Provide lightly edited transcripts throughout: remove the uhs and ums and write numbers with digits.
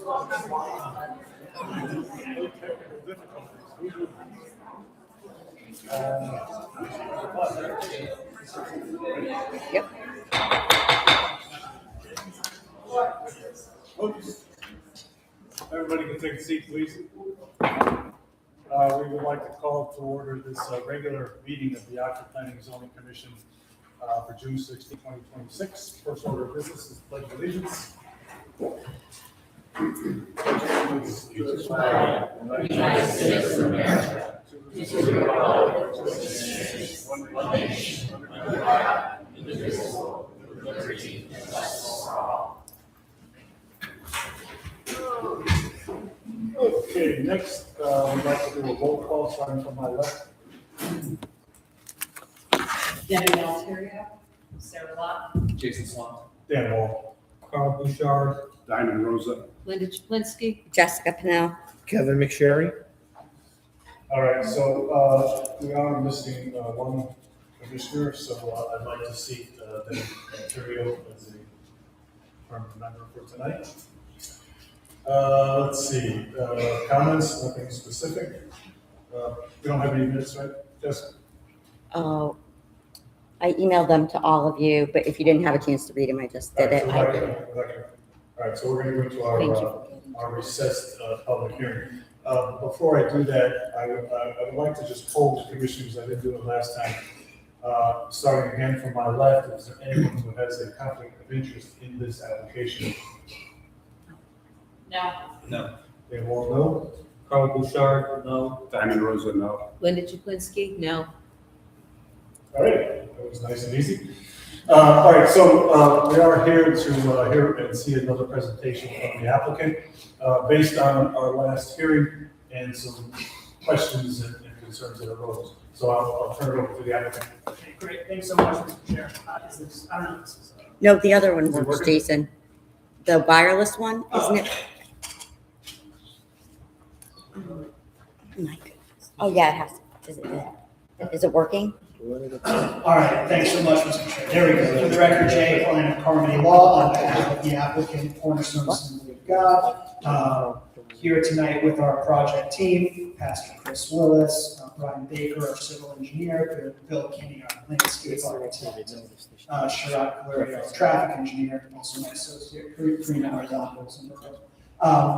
Yep. Everybody can take a seat, please. We would like to call to order this regular meeting of the Oxford Planning and Zoning Commission for June 16, 2026. First order of business is pledge of allegiance. United States of America, to the republic for which it stands, one nation, under God, indivisible, with liberty and justice for all. Okay, next, we'd like to do a roll call starting from my left. Debbie Alterio, Sarah Lott, Jason Swan. Dan Wall. Carl Bouchard. Diamond Rosa. Linda Chaplinsky, Jessica Pennell. Kevin McSherry. All right, so we are missing one commissioner, so I'd like to seat Dan Alterio as a permanent member for tonight. Let's see, comments, nothing specific. We don't have any minutes, right, Jessica? Oh, I emailed them to all of you, but if you didn't have a chance to read them, I just did it. All right, so we're going to go Thank to you. our recessed public hearing. Before I do that, I would like to just poll the commissioners. I didn't do it last time. Starting again from my left, is there anyone who has a conflict of interest in this application? no. They all know? Carl Bouchard, no. Diamond Rosa, no. Linda Chaplinsky, no. All right, that was nice and easy. All right, so we are here to hear and see another presentation from the applicant based on our last hearing and some questions and concerns that arose. So I'll turn it over to the applicant. Okay, great. Thanks so much, Mr. Chair. Is this, I don't know if this is. No, the other one Is it works, working? Jason. The wireless one, isn't it? Oh my goodness. Oh, yeah, it has. Is it working? All right, thanks so much, Mr. Chair. There we go. For the record, Jay Klein of Carmody Law on behalf of the applicant, Cornerstone Assembly of God. Here tonight with our project team, Pastor Chris Willis, Brian Baker, our civil engineer, Bill Kinney, our landscape architect, Sharad Kaleri, our traffic engineer, also my associate, Karina Arzatos.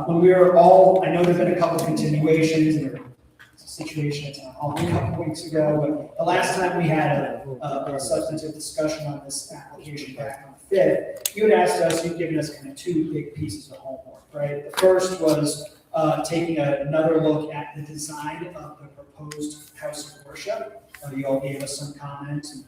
When we were all, I know there's been a couple of continuations, there was a situation at town hall a couple weeks ago, but the last time we had a substantive discussion on this application back on the 5th, you had asked us, you'd given us kind of two big pieces of homework, right? The first was taking another look at the design of the proposed house of worship. You all gave us some comments and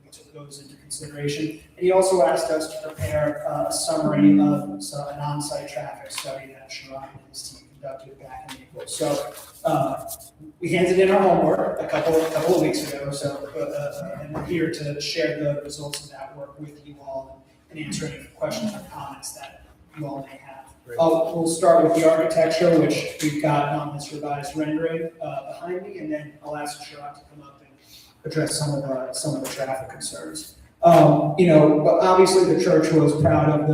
we took those into consideration. And he also asked us to prepare a summary of an on-site traffic study that Sharad and his team conducted back in April. So we handed in our homework a couple of weeks ago. So and we're here to share the results of that work with you all and answer any questions or comments that you all may have. We'll start with the architecture, which we've got on this revised rendering behind me, and then I'll ask Sharad to come up and address some of the traffic concerns. But obviously the church was proud of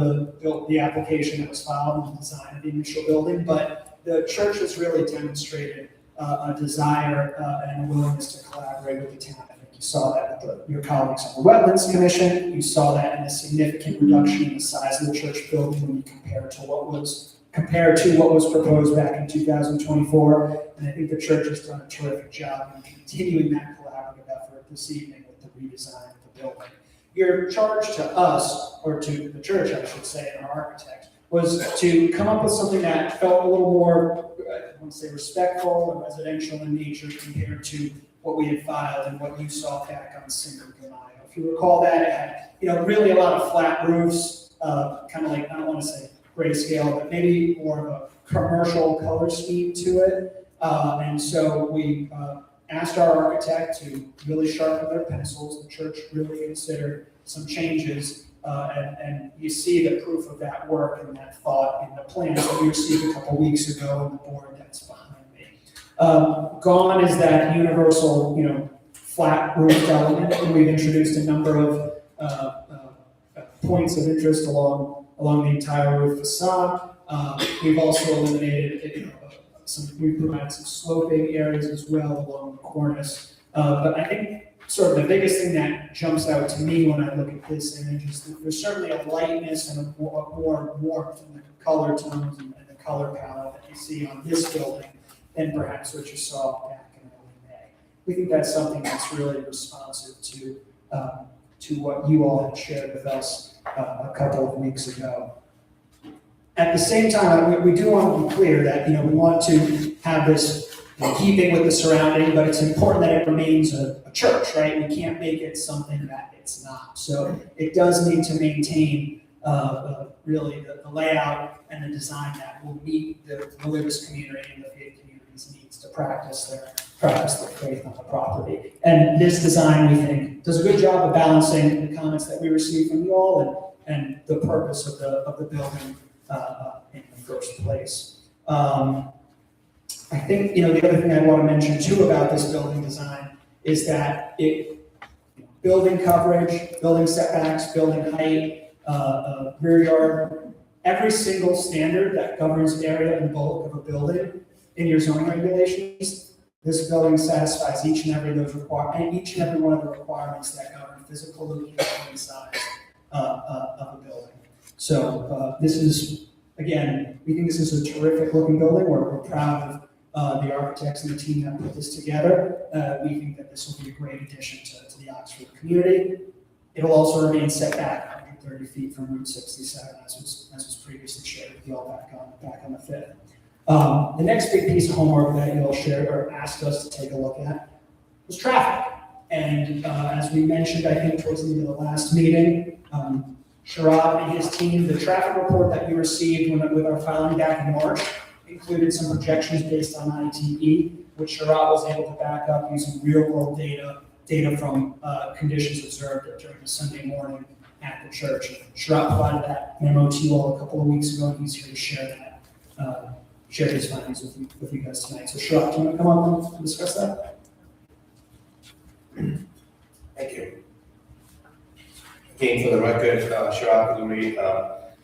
the application that was filed and the design of the initial building, but the church has really demonstrated a desire and a willingness to collaborate with the town. I think you saw that with your colleagues on the Wetlands Commission. You saw that in a significant reduction in the size of the church building when you compare to what was proposed back in 2024. And I think the church has done a terrific job in continuing that collaborative effort this evening with the redesign of the building. Your charge to us, or to the church, I should say, and our architect, was to come up with something that felt a little more, I want to say, respectful and residential in nature compared to what we had filed and what you saw back on Cinco de Mayo. If you recall that, it had, really a lot of flat roofs, kind of like, I don't want to say grayscale, but maybe more of a commercial color scheme to it. And so we asked our architect to really sharpen their pencils. The church really considered some changes, and you see the proof of that work and that thought in the plans that we received a couple weeks ago in the board that's behind me. Gone is that universal, flat roof element, and we've introduced a number of points of interest along the entire roof facade. We've also eliminated, we've provided some sloping areas as well along the cornice. But I think sort of the biggest thing that jumps out to me when I look at this image is that there's certainly a lightness and a more warmth in the color tones and the color palette that you see on this building than perhaps what you saw back in early May. We think that's something that's really responsive to what you all had shared with us a couple of weeks ago. At the same time, we do want to be clear that, we want to have this in keeping with the surrounding, but it's important that it remains a church, right? We can't make it something that it's not. So it does need to maintain really the layout and the design that will meet the religious community and the faith community's needs to practice their faith on the property. And this design, we think, does a good job of balancing the comments that we received from you all and the purpose of the building in the first place. I think, the other thing I want to mention too about this building design is that building coverage, building setbacks, building height, rear yard, every single standard that governs area and bulk of a building in your zoning regulations, this building satisfies each and every one of the requirements that govern physical location and size of a building. So this is, again, we think this is a terrific looking building. We're proud of the architects and the team that put this together. We think that this will be a great addition to the Oxford community. It'll also remain set back 130 feet from Route 67, as was previously shared with you all back on the 5th. The next big piece of homework that you all shared or asked us to take a look at was traffic. And as we mentioned, I think towards the end of the last meeting, Sharad and his team, the traffic report that we received with our filing back in March included some projections based on ITE, which Sharad was able to back up using real-world data from conditions observed during the Sunday morning at the church. Sharad provided that memo to you all a couple of weeks ago, and he's here to share that, share his findings with you guys tonight. So Sharad, can you come on and discuss that? Thank you. Again, for the record, Sharad Kalluri,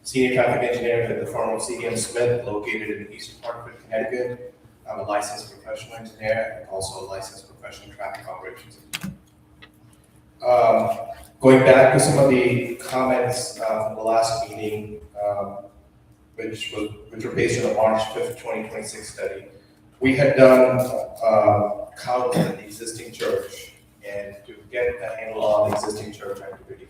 Senior Traffic Engineer at the firm of CDM Smith, located in the eastern part of Connecticut. I'm a licensed professional engineer and also a licensed professional traffic operations engineer. Going back to some of the comments from the last meeting, which were based on the March 5th, 2026 study, we had done count at the existing church and to get a handle on the existing church activity.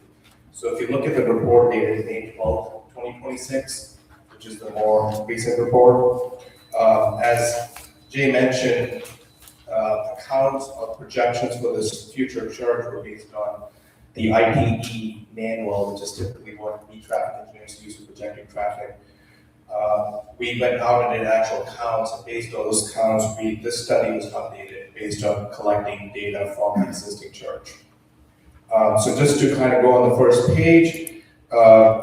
So if you look at the report dated May 12th, 2026, which is the more recent report, as Jay mentioned, accounts of projections for this future church were based on the ITE manual, which is typically what we traffic engineers use for projecting traffic. We went out and did actual counts, and based on those counts, this study was updated based on collecting data from the existing church. So just to kind of go on the first page,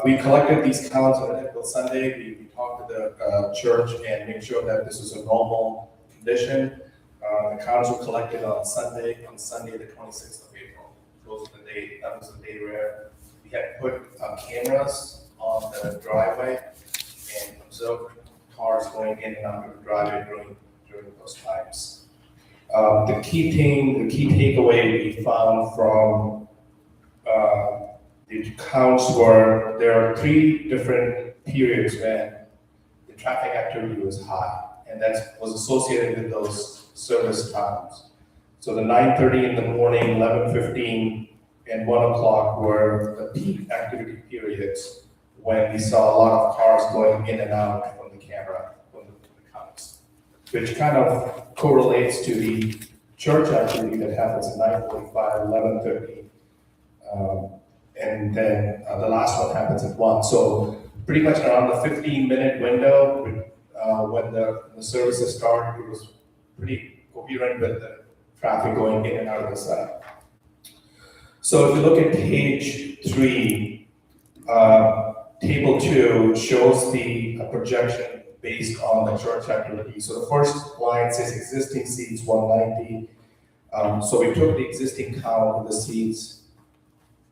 we collected these counts on a typical Sunday. We talked to the church and made sure that this was a normal condition. The counts were collected on Sunday the 26th of April. That was the day where we had put cameras on the driveway and observed cars going in and out of the driveway during those times. The key takeaway we found from the counts were there are 3 different periods when the traffic activity was high, and that was associated with those service times. So the 9:30 in the morning, 11:15, and 1 o'clock were the peak activity periods when we saw a lot of cars going in and out from the camera, from the counts, which kind of correlates to the church activity that happens at 9:45, 11:30. And then the last one happens at 1. So pretty much around the 15-minute window when the services started, it was pretty coherent with the traffic going in and out of the site. So if you look at page 3, table 2 shows the projection based on the church activity. So the first line says existing seats 190. So we took the existing count of the seats,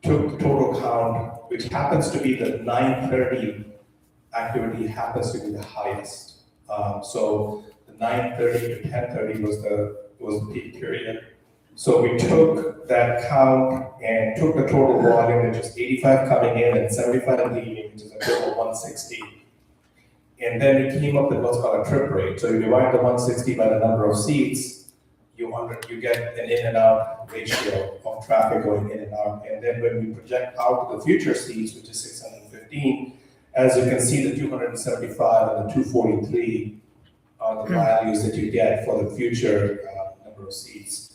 took the total count, which happens to be the 9:30 activity happens to be the highest. So the 9:30 to 10:30 was the peak period. So we took that count and took the total volume, which is 85 coming in and 75 leaving, which is a total of 160. And then we came up with what's called a trip rate. So you divide the 160 by the number of seats, you get an in and out ratio of traffic going in and out. And then when we project out to the future seats, which is 615, as you can see, the 275 and the 243 are the values that you get for the future number of seats.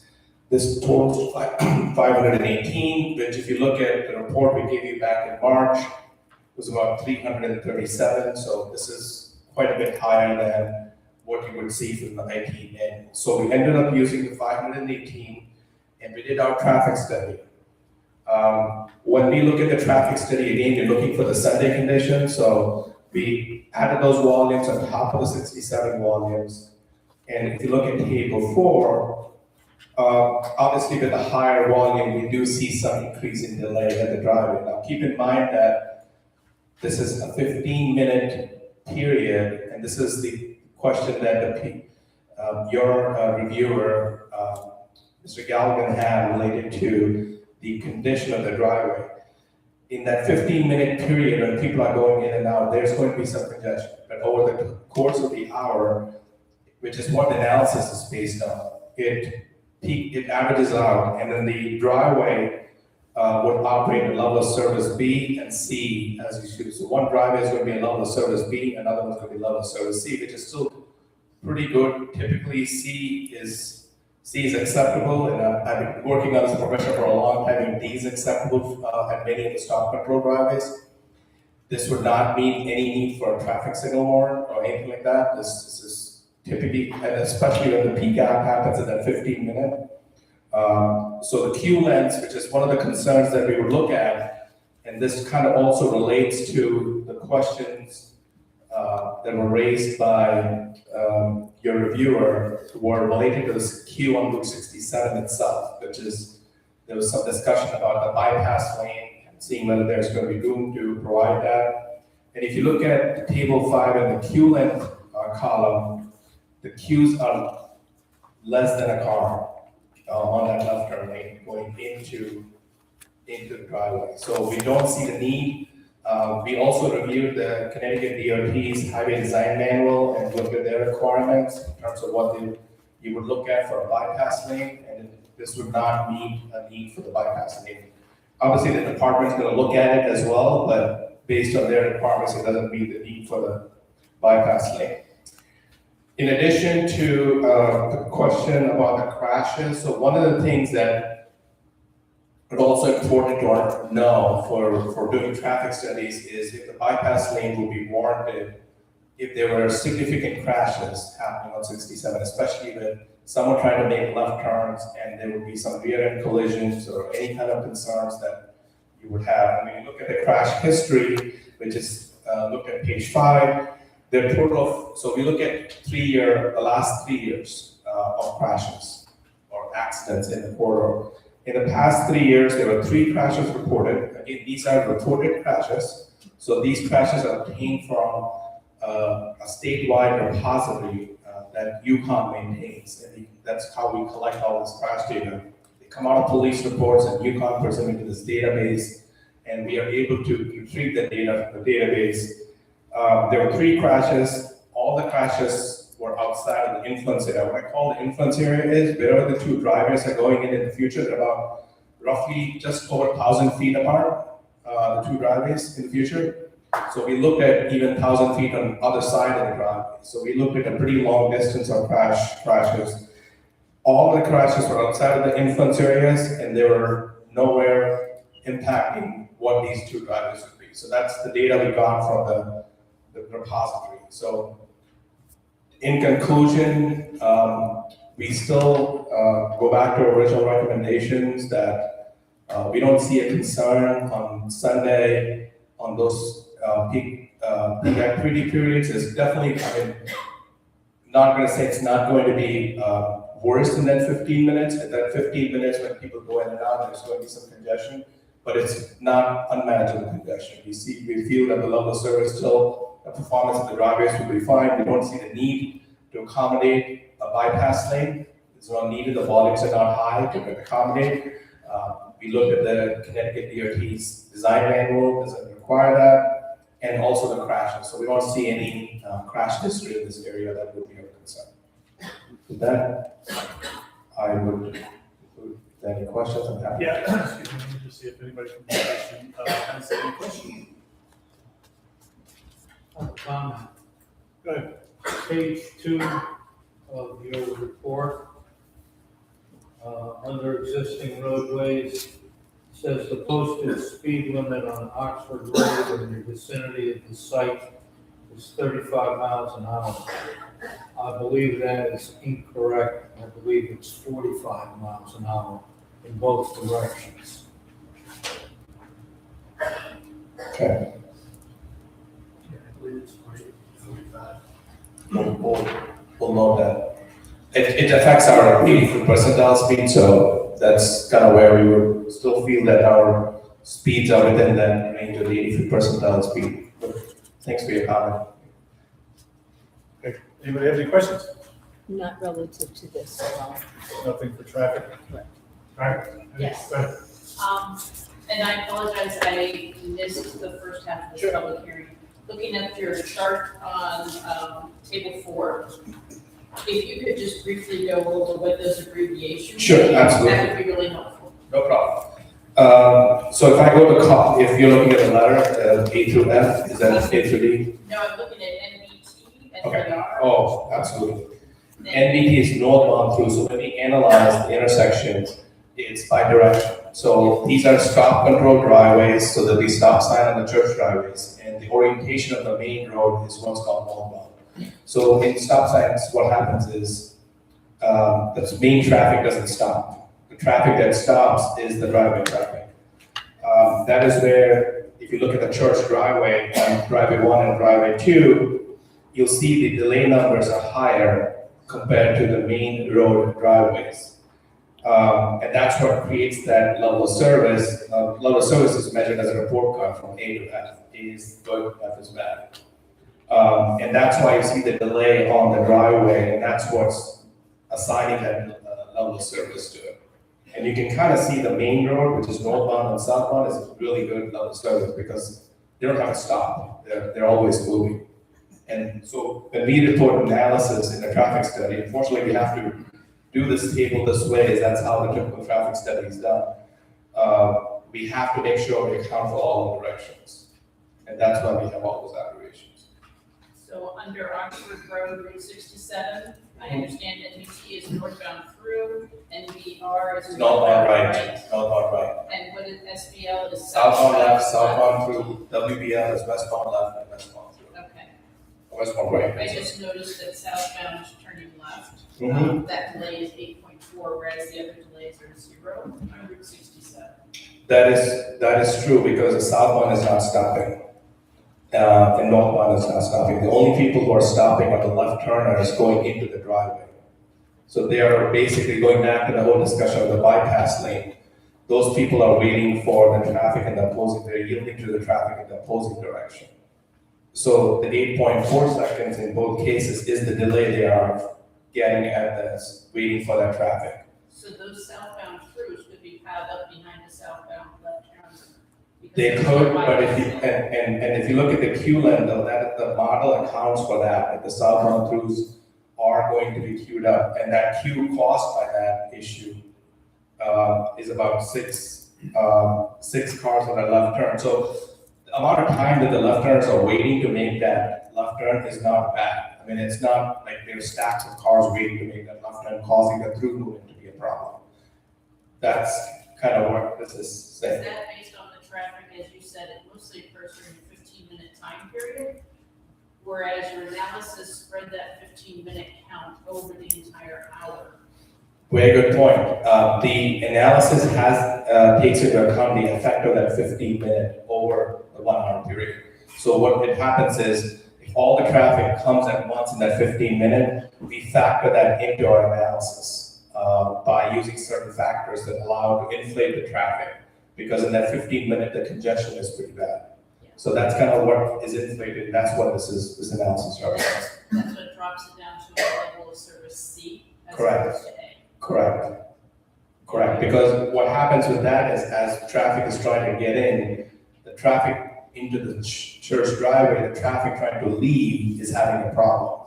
This totals 518, which if you look at the report we gave you back in March, was about 337. So this is quite a bit higher than what you would see from the IT manual. So we ended up using the 518 and we did our traffic study. When we look at the traffic study, again, we're looking for the Sunday conditions. So we added those volumes on top of the 67 volumes. And if you look at table 4, obviously with the higher volume, we do see some increase in delay at the driveway. Now keep in mind that this is a 15-minute period, and this is the question that your reviewer, Mr. Galvin, had related to the condition of the driveway. In that 15-minute period when people are going in and out, there's going to be some congestion. But over the course of the hour, which is what the analysis is based on, it averages out, and then the driveway would operate at level of service B and C as you should. So one driveway is going to be a level of service B, another one's going to be level of service C, which is still pretty good. Typically, C is acceptable, and I've been working on this profession for a long time, and D is acceptable at many of the stop control driveways. This would not mean any need for a traffic signal warrant or anything like that. This is typically, and especially when the peak hour happens at that 15-minute. So the queue lengths, which is one of the concerns that we would look at, and this kind of also relates to the questions that were raised by your reviewer, were related to this queue on Route 67 itself, which is, there was some discussion about the bypass lane and seeing whether there's going to be room to provide that. And if you look at table 5 and the queue length column, the queues are less than a car on that left turn lane going into the driveway. So we don't see the need. We also reviewed the Connecticut DOT's highway design manual and looked at their requirements in terms of what you would look at for a bypass lane, and this would not meet a need for the bypass lane. Obviously, the department's going to look at it as well, but based on their requirements, it doesn't meet the need for the bypass lane. In addition to the question about the crashes, so one of the things that is also important to know for doing traffic studies is if the bypass lane will be warranted if there were significant crashes happening on 67, especially with someone trying to make left turns and there would be some rear-end collisions or any kind of concerns that you would have. And when you look at the crash history, which is looked at page 5, the total of, so we look at the last 3 years of crashes or accidents in the corridor. In the past 3 years, there were 3 crashes reported. Again, these are reported crashes. So these crashes are obtained from a statewide repository that UConn maintains. And that's how we collect all this crash data. They come out of police reports and UConn puts them into this database, and we are able to retrieve the data from the database. There were 3 crashes. All the crashes were outside of the influence area. What I call the influence area is wherever the 2 drivers are going in the future. They're about roughly just over 1,000 feet apart, the 2 driveways in the future. So we looked at even 1,000 feet on the other side of the driveway. So we looked at a pretty long distance of crashes. All the crashes were outside of the influence areas, and they were nowhere impacting what these 2 driveways would be. So that's the data we got from the repository. So in conclusion, we still go back to our original recommendations that we don't see a concern on Sunday on those peak activity periods. It's definitely, not going to say it's not going to be worse than that 15 minutes. At that 15 minutes when people go in and out, there's going to be some congestion, but it's not unmanageable congestion. We feel that the level of service still the performance of the driveways will be fine. We don't see the need to accommodate a bypass lane. It's not needed, the volumes are not high to accommodate. We looked at the Connecticut DOT's design manual, doesn't require that, and also the crashes. So we don't see any crash history in this area that would be of concern. With that, I would, any questions? I'm happy. Yeah, excuse me, let me just see if anybody from the commission has any questions. Comment. Go ahead. Page 2 of your report, under existing roadways, says the posted speed limit on Oxford Road in the vicinity of the site is 35 miles an hour. I believe that is incorrect. I believe it's 45 miles an hour in both directions. Okay. I believe it's 45. We'll note that. It affects our 80th percentile speed, so that's kind of where we would still feel that our speeds are within that range of the 85th percentile speed. But thanks for your comment. Okay, anybody have any questions? Not relative to this at all. Nothing for traffic? Correct. All right. Yes. Go ahead. And I apologize, I missed the first half of this Sure. public hearing. Looking at your chart on table 4, if you could just briefly go over what those abbreviations Sure, mean, absolutely. that would be really helpful. No problem. So if I go to if you're looking at the letter, A through F, is that A through D? No, I'm looking at NBT and Okay. NBR. Oh, absolutely. Then- NBT is northbound through, so when we analyze the intersections, it's by direction. So these are stop control driveways, so there'll be stop sign on the church driveways, and the orientation of the main road is what's called northbound. So in stop signs, what happens is, the main traffic doesn't stop. The traffic that stops is the driveway traffic. That is where, if you look at the church driveway, driveway 1 and driveway 2, you'll see the delay numbers are higher compared to the main road driveways. And that's what creates that level of service. Level of service is measured as a report card from A to F. A is good, F is bad. And that's why you see the delay on the driveway, and that's what's assigning that level of service to it. And you can kind of see the main road, which is northbound and southbound, is really good level of service because they don't have to stop. They're always moving. And so when we report analysis in the traffic study, unfortunately, we have to do this table this way, is that's how the typical traffic study is done. We have to make sure we account for all directions. And that's why we have all those aberrations. So under Oxford Road, Route 67, I understand NBT is northbound through, NBR is Northbound right, northbound right. And what is SBL is Southbound left, southbound through, WBL is westbound left and westbound through. Okay. Westbound right. I just noticed that southbound is turning left. Mhm. That delay is 8.4, whereas the other delays are 0 on Route 67. That is true because the southbound is not stopping. And northbound is not stopping. The only people who are stopping are the left turners going into the driveway. So they are basically going back to the whole discussion of the bypass lane. Those people are waiting for the traffic in the opposing, they're yielding to the traffic in the opposing direction. So the 8.4 seconds in both cases is the delay they are getting at this, waiting for that traffic. So those southbound throughs could be piled up behind the southbound left turn. because They there's could, no but if you, bypass. and if you look at the queue length though, that the model accounts for that the southbound throughs are going to be queued up, and that queue caused by that issue is about six cars on the left turn. So the amount of time that the left turners are waiting to make that left turn is not bad. I mean, it's not like there's stacks of cars waiting to make that left turn, causing the through movement to be a problem. That's kind of what this is saying. Is that based on the traffic, as you said, it mostly occurs during a 15-minute time period? Whereas your analysis spread that 15-minute count over the entire hour. Very good point. The analysis takes into account the effect of that 15-minute over the 1 hour period. So what it happens is, if all the traffic comes at once in that 15-minute, we factor that into our analysis by using certain factors that allow to inflate the traffic. Because in that 15-minute, the congestion is pretty bad. Yes. So that's kind of what is inflated, that's what this analysis represents. That's what drops it down to a level of service C as Correct. opposed to A. Correct, because what happens with that is as traffic is trying to get in, the traffic into the church driveway, the traffic trying to leave is having a problem.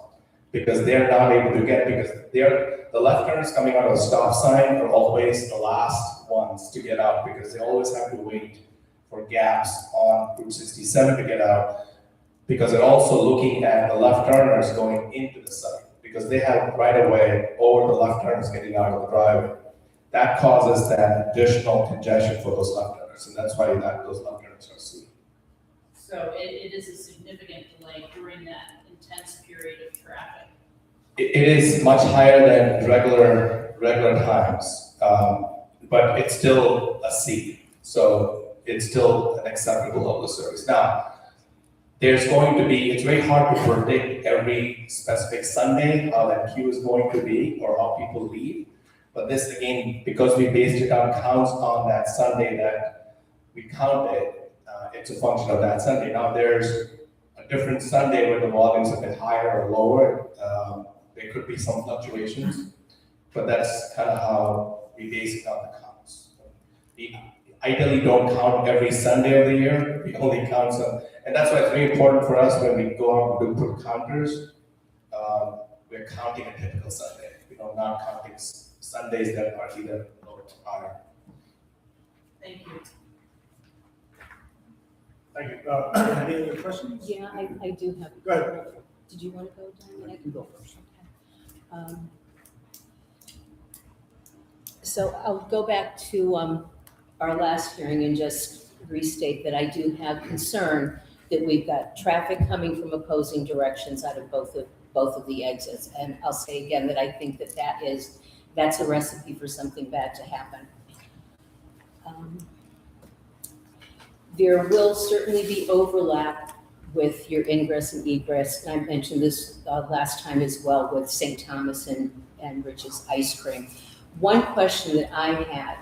Because they're not able to get, because the left turners coming out of the stop sign are always the last ones to get out, because they always have to wait for gaps on Route 67 to get out, because they're also looking at the left turners going into the site, because they have right of way over the left turners getting out of the driveway. That causes that additional congestion for those left turners, and that's why those left turners are seen. So it is a significant delay during that intense period of traffic. It is much higher than regular times, but it's still a C, so it's still an acceptable level of service. Now, it's very hard to predict every specific Sunday how that queue is going to be or how people leave. But this again, because we based it on counts on that Sunday that we counted, it's a function of that Sunday. Now there's a different Sunday where the volumes a bit higher or lower. There could be some fluctuations, but that's kind of how we base it on the counts. We ideally don't count every Sunday of the year. We only count some, and that's why it's very important for us when we go out and do put counters. We're counting a typical Sunday. Not counting Sundays that are either lower or higher. Thank you. Thank you. Any other questions? Yeah, I do have. Go ahead. Did you want to go, Diane? I can go first. Okay. So I'll go back to our last hearing and just restate that I do have concern that we've got traffic coming from opposing directions out of both of the exits. And I'll say again that I think that's a recipe for something bad to happen. There will certainly be overlap with your ingress and egress. And I mentioned this last time as well with St. Thomas and Rich's Ice Cream. One question that I had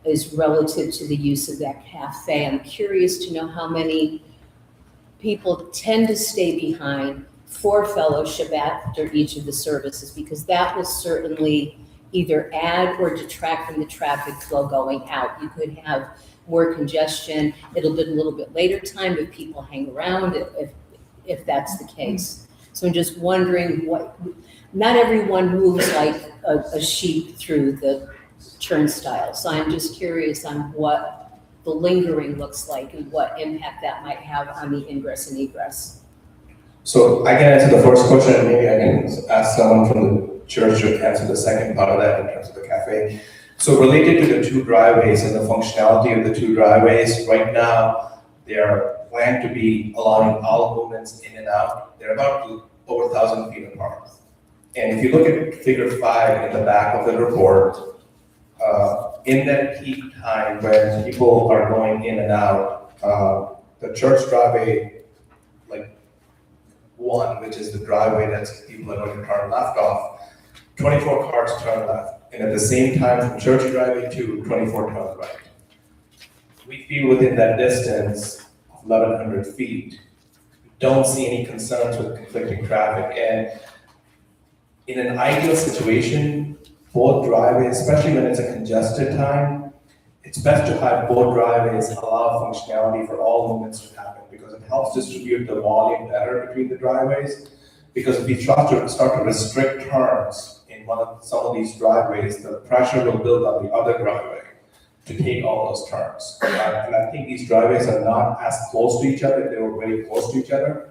is relative to the use of that cafe. I'm curious to know how many people tend to stay behind for fellowship after each of the services, because that will certainly either add or detract from the traffic flow going out. You could have more congestion. It'll be a little bit later time if people hang around, if that's the case. So I'm just wondering not everyone moves like a sheep through the turnstile. So I'm just curious on what the lingering looks like and what impact that might have on the ingress and egress. So I can answer the first question, and maybe I can ask someone from the church to answer the second part of that in terms of the cafe. So related to the two driveways and the functionality of the two driveways, right now, they are planned to be allowing all movements in and out. They're about over 1,000 feet apart. And if you look at figure 5 in the back of the report, in that peak time when people are going in and out, the church driveway, like 1, which is the driveway that people are going to turn left off, 24 cars turn left. And at the same time from church driveway 2, 24 turn right. We feel within that distance of 1,100 feet, we don't see any concerns with conflicting traffic. And in an ideal situation, both driveways, especially when it's a congested time, it's best to have both driveways allow functionality for all movements to happen, because it helps distribute the volume better between the driveways. Because if we start to restrict turns in some of these driveways, the pressure will build on the other driveway to take all those turns. And I think these driveways are not as close to each other. If they were very close to each other,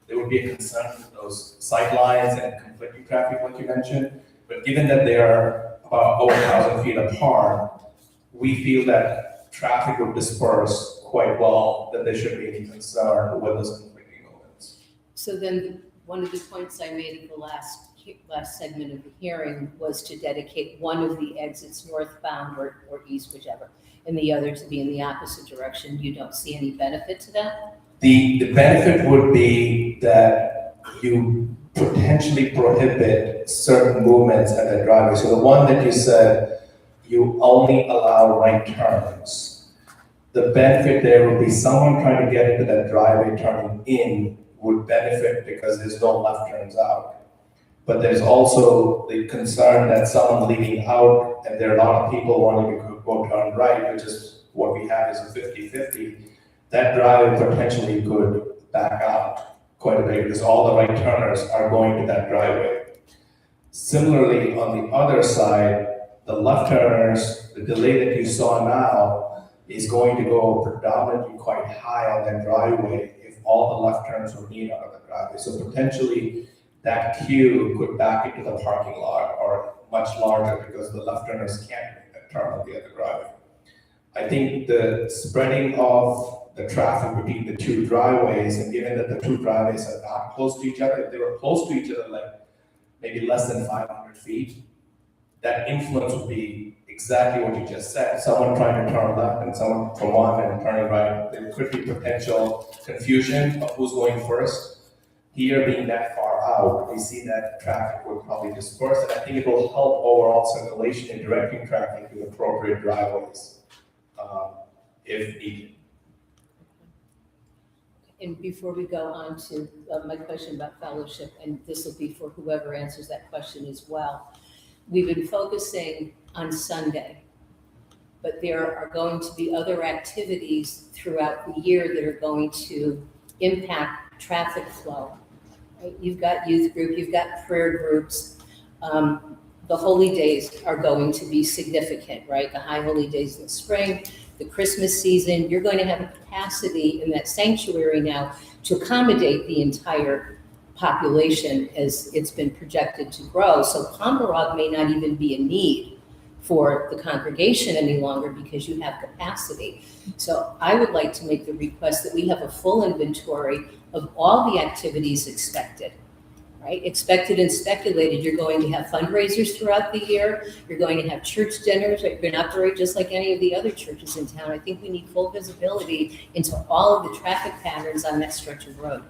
there would be a concern with those sight lines and conflicting traffic like you mentioned. But given that they are about over 1,000 feet apart, we feel that traffic would disperse quite well, that there should be any concern with those conflicting movements. So then one of the points I made in the last segment of the hearing was to dedicate one of the exits northbound or east, whichever, and the other to be in the opposite direction. You don't see any benefit to that? The benefit would be that you potentially prohibit certain movements at the driveway. So the one that you said, you only allow right turns. the benefit there would be someone trying to get into that driveway turning in would benefit because there's no left turns out. But there's also the concern that someone leaving out, and there are a lot of people wanting to go turn right, which is what we have is a 50-50. That driveway potentially could back out quite a bit because all the right turners are going to that driveway. Similarly, on the other side, the left turners, the delay that you saw now is going to go predominantly quite high on that driveway if all the left turns were made out of the driveway. So potentially that queue could back into the parking lot or much larger because the left turners can't make that turn on the other driveway. I think the spreading of the traffic between the two driveways, and given that the two driveways are not close to each other, if they were close to each other, like maybe less than 500 feet, that influence would be exactly what you just said. Someone trying to turn left and someone from one and turning right. There could be potential confusion of who's going first. Here being that far out, we see that traffic will probably disperse, and I think it will help overall circulation and directing traffic to the appropriate driveways, if needed. And before we go on to my question about fellowship, and this will be for whoever answers that question as well. We've been focusing on Sunday, but there are going to be other activities throughout the year that are going to impact traffic flow. Right? You've got youth group, you've got prayer groups. The holy days are going to be significant, right? The high holy days in the spring, the Christmas season. You're going to have a capacity in that sanctuary now to accommodate the entire population as it's been projected to grow. So Pomerog may not even be a need for the congregation any longer because you have capacity. So I would like to make the request that we have a full inventory of all the activities expected, right? Expected and speculated. You're going to have fundraisers throughout the year. You're going to have church dinners. You're going to operate just like any of the other churches in town. I think we need full visibility into all of the traffic patterns on that stretch of road.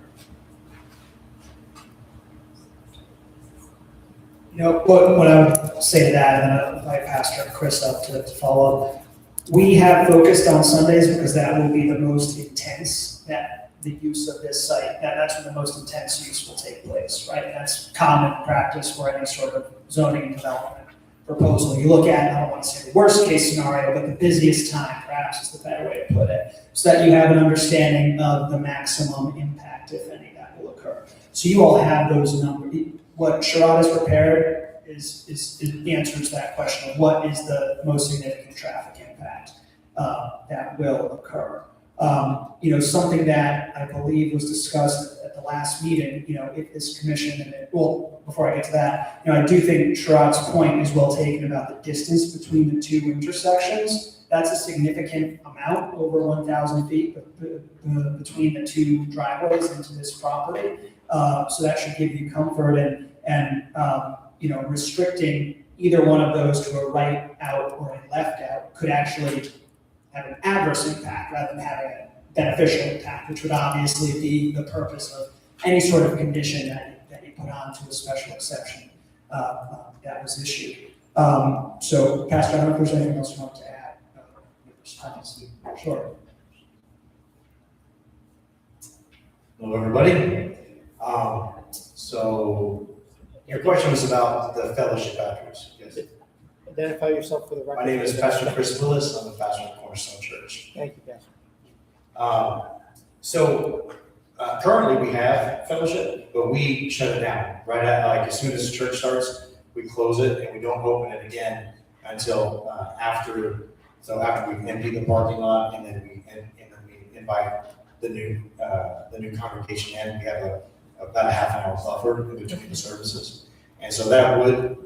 You know, what I would say to that, and then I'll invite Pastor Chris up to follow up. We have focused on Sundays because that will be the most intense, that the use of this site, that's when the most intense use will take place, right? And that's common practice for any sort of zoning development proposal. You look at, I don't want to say the worst case scenario, but the busiest time perhaps is the better way to put it, so that you have an understanding of the maximum impact, if any, that will occur. So you all have those numbers. What Sherrod has prepared is answers that question of what is the most significant traffic impact that will occur. You know, something that I believe was discussed at the last meeting, you know, if this commission, well, before I get to that, you know, I do think Sherrod's point is well taken about the distance between the two intersections. That's a significant amount, over 1,000 feet between the two driveways into this property. So that should give you comfort, and you know, restricting either one of those to a right out or a left out could actually have an adverse impact rather than having a beneficial impact, which would obviously be the purpose of any sort of condition that you put on to a special exception that was issued. So, Pastor, I don't know if there's anything else you want to add. Sure. Hello, everybody. So your question was about the fellowship afterwards. Yes. Identify yourself for the record. My name is Pastor Chris Willis. I'm the pastor of Cornerstone Church. Thank you, Pastor. Currently we have fellowship, but we shut it down right at, like, as soon as church starts, we close it and we don't open it again until after we empty the parking lot, and then we invite the new congregation in. We have about a half an hour buffer in between the services, and so that would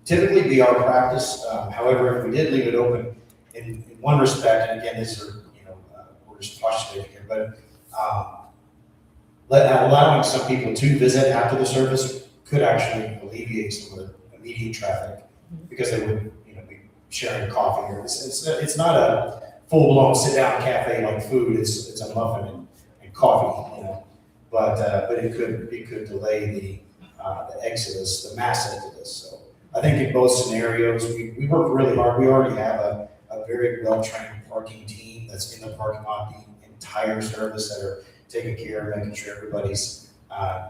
typically be our practice. However, if we did leave it open, in one respect, and again, these are, we're just postulating here, but allowing some people to visit after the service could actually alleviate some of the immediate traffic, because they would, be sharing coffee. Or it's not a full-blown sit-down cafe like food. It's a muffin and coffee, but it could delay the exodus, the mass exodus. So I think in both scenarios, we work really hard. We already have a very well-trained parking team team that's in the parking lot the entire service that are taking care of making sure everybody's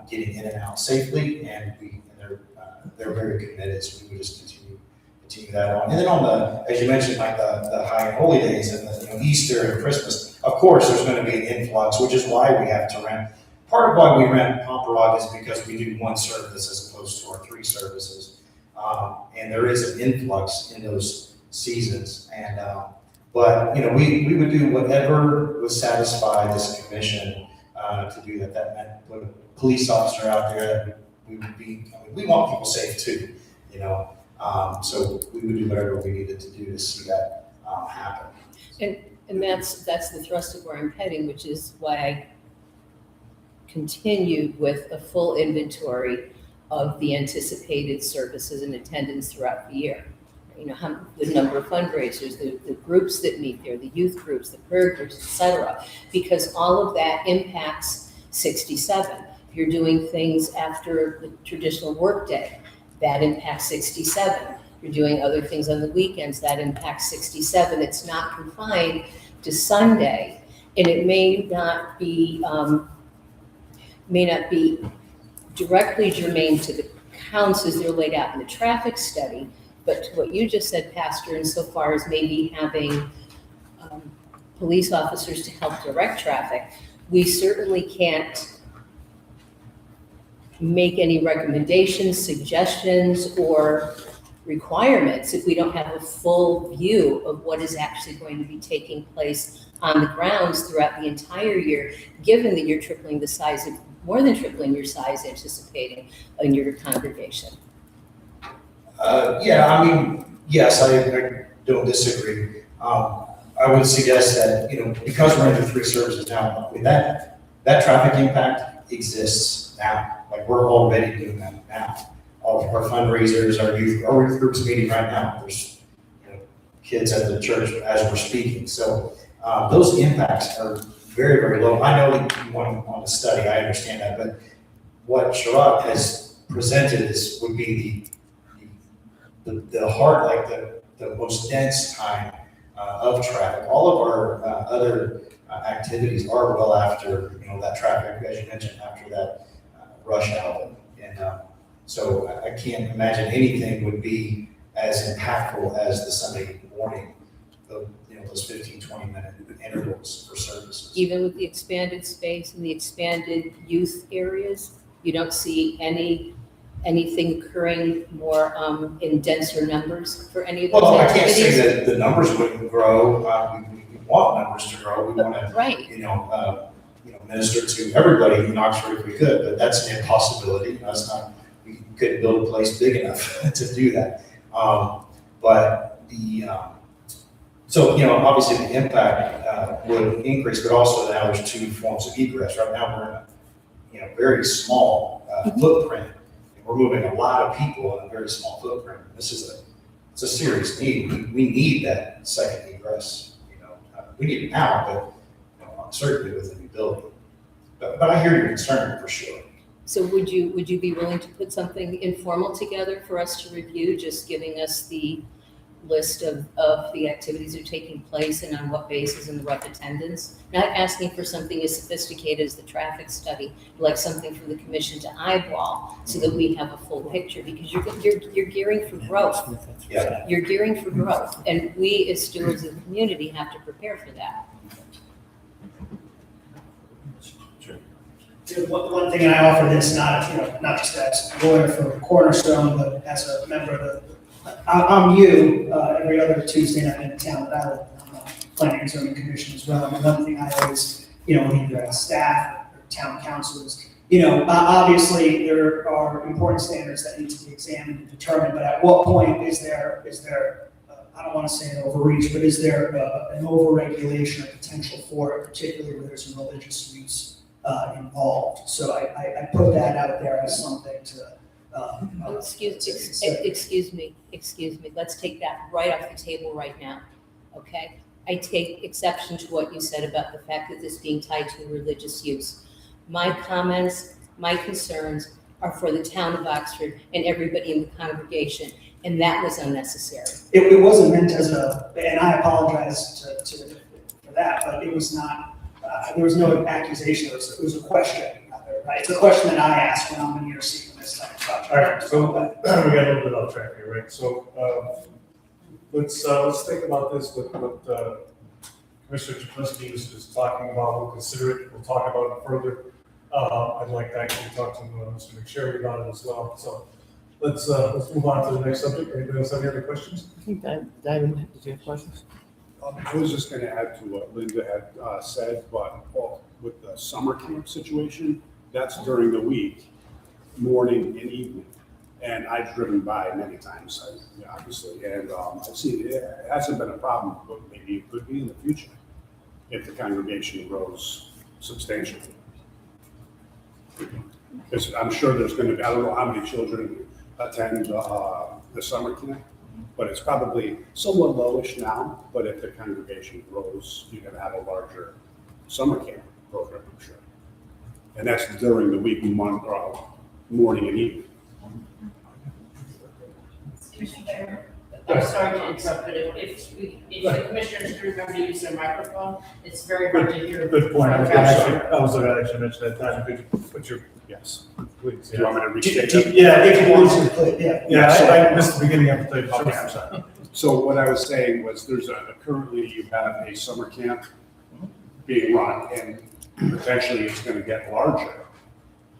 getting in and out safely, and they're very committed, so we would just continue that on. And then on the, as you mentioned, like the high and holy days and the Easter and Christmas, of course, there's going to be an influx, which is why we have to rent. Part of why we rent Pomperog is because we do one service as opposed to our 3 services. And there is an influx in those seasons. And, but, you know, we would do whatever would satisfy this commission to do that. That meant put a police officer out there. We would be, I mean, we want people safe too, you know. So we would do whatever we needed to do to see that happen. And that's the thrust of where I'm heading, which is why I continued with a full inventory of the anticipated services and attendance throughout the year. You know, the number of fundraisers, the groups that meet there, the youth groups, the prayer groups, et cetera, because all of that impacts 67. If you're doing things after the traditional workday, that impacts 67. You're doing other things on the weekends, that impacts 67. It's not confined to Sunday, and it may not be directly germane to the counts as they're laid out in the traffic study, but to what you just said, Pastor, insofar as maybe having police officers to help direct traffic, we certainly can't make any recommendations, suggestions, or requirements if we don't have a full view of what is actually going to be taking place on the grounds throughout the entire year, given that you're more than tripling your size anticipating in your congregation. Yeah, I mean, yes, I don't disagree. I would suggest that, you know, because we're into 3 services now, that traffic impact exists now. Like, we're already doing that now. All of our fundraisers, our youth groups meeting right now. There's, you know, kids at the church as we're speaking. So those impacts are very, very low. I know that you want to study, I understand that, but what Sharad has presented would be the heart, like the most dense time of traffic. All of our other activities are well after, you know, that traffic, as you mentioned, after that rush hour. And so I can't imagine anything would be as impactful as the Sunday morning, you know, those 15, 20-minute intervals for services. Even with the expanded space and the expanded youth areas, you don't see anything occurring more in denser numbers for any of those Well, I activities? can't say that the numbers wouldn't grow. We want numbers to grow. We want to, Right. minister to everybody in Oxford if we could, but that's an impossibility. You know, it's not, we couldn't build a place big enough to do that. But so, you know, obviously the impact would increase, but also now there's 2 forms of egress. Right now we're in a, you know, very small footprint. We're moving a lot of people in a very small footprint. It's a serious need. We need that second egress. You know, we need it now, but, you know, certainly with the new building. But I hear your concern for sure. So would you be willing to put something informal together for us to review, just giving us the list of the activities that are taking place and on what basis and the rough attendance? Not asking for something as sophisticated as the traffic study, like something for the commission to eyeball so that we have a full picture, because you're gearing for growth. Yeah. You're gearing for growth, and we as stewards of the community have to prepare for that. One thing, and I offer this not just as a lawyer for Cornerstone, but as a member of I'm every other Tuesday night in town that I live in. I'm on the Planning and Zoning Commission as well. And one thing I always, either as staff or town councils, obviously there are important standards that need to be examined and determined, but at what point is there I don't want to say an overreach, but is there an overregulation or potential for it, particularly where there's a religious use involved? So I put that out there as something to Excuse me. Let's take that right off the table right now, okay? I take exception to what you said about the fact that this being tied to religious use. My comments, my concerns are for the town of Oxford and everybody in the congregation, and that was unnecessary. It wasn't meant as and I apologize for that, but it was not, there was no accusation, it was a question, rather, right? It's a question that I asked when I'm in your seat when this type of project. All right, so we got a little bit off track here, right? So, let's think about this with what Commissioner Chaplinski is talking about. We'll consider it, we'll talk about it further. I'd like to actually talk to Mr. McSherry about it as well. So let's move on to the next subject. Anybody else have any other questions? I think Diamond, did you have questions? I was just gonna add to what Linda had said, but with the summer camp situation, that's during the week, morning and evening. And I've driven by many times, obviously, and I've seen it hasn't been a problem, but maybe it could be in the future if the congregation grows substantially. Because I'm sure there's gonna be, I don't know how many children attend the summer camp, but it's probably somewhat lowish now, but if the congregation grows, you're gonna have a larger summer camp program, I'm sure. And that's during the week, morning and evening. I'm sorry to interrupt, but if the commissioners could remember to use their microphone, it's very hard to hear. Good point. I was going to actually mention that time. Could you put your, Yes. please, Do you want me to restate that? Yeah, if you want to, yeah. Yeah, I missed the beginning of the thing. Okay. I'm sorry. So what I was saying was currently you have a summer camp being run and potentially it's gonna get larger.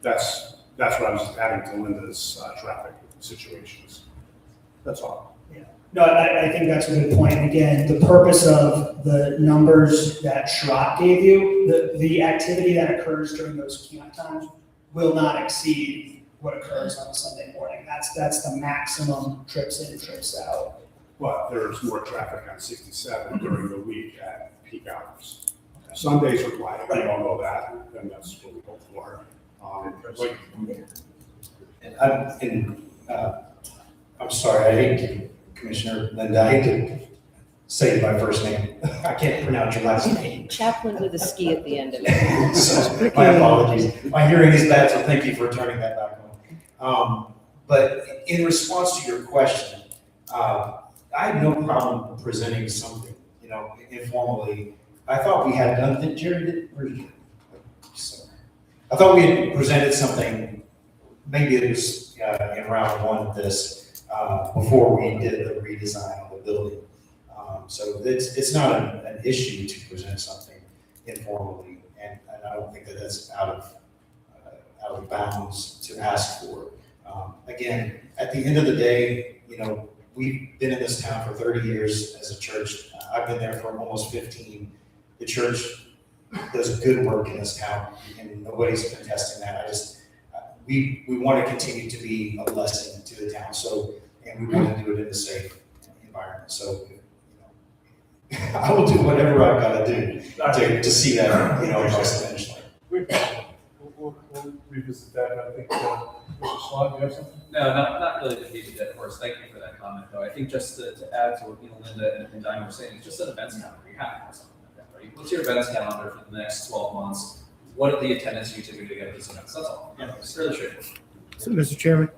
That's what I was adding to Linda's traffic situations. That's all. No, I think that's a good point. Again, the purpose of the numbers that Schrott gave you, the activity that occurs during those camp times will not exceed what occurs on a Sunday morning. That's the maximum trips in, trips out. But there's more traffic on 67 during the week at peak hours. Sundays are quiet, we all know that, and that's what we hope for. I'm sorry, I hate to, Commissioner Linda, I hate to say my first name. I can't pronounce your last name. Chaplain with a ski at the end of it. So, my apologies. My hearing is bad, so thank you for turning that back on. But in response to your question, I have no problem presenting something, informally. I thought we had done, I think Jerry did, or did you? Sorry. I thought we had presented something, maybe it was in round one of this, before we did the redesign of the building. So it's not an issue to present something informally, and I don't think that that's out of bounds to ask for. Again, at the end of the day, we've been in this town for 30 years as a church. I've been there for almost 15. The church does good work in this town, and nobody's contesting that. We want to continue to be a blessing to the town, and we want to do it in a safe environment. So, I will do whatever I've got to do to see that, across the finish line. We'll revisit that. I think, Mr. Slot, you have something? No, not really to beat a dead horse. Thank you for that comment, though. I think just to add to what Linda and Diane were saying, it's just an events calendar. You have to have something like that, right? What's your events calendar for the next 12 months? What are the attendance you typically get at these events? That's all. Yeah, it's really straightforward. So, Mr. Chairman,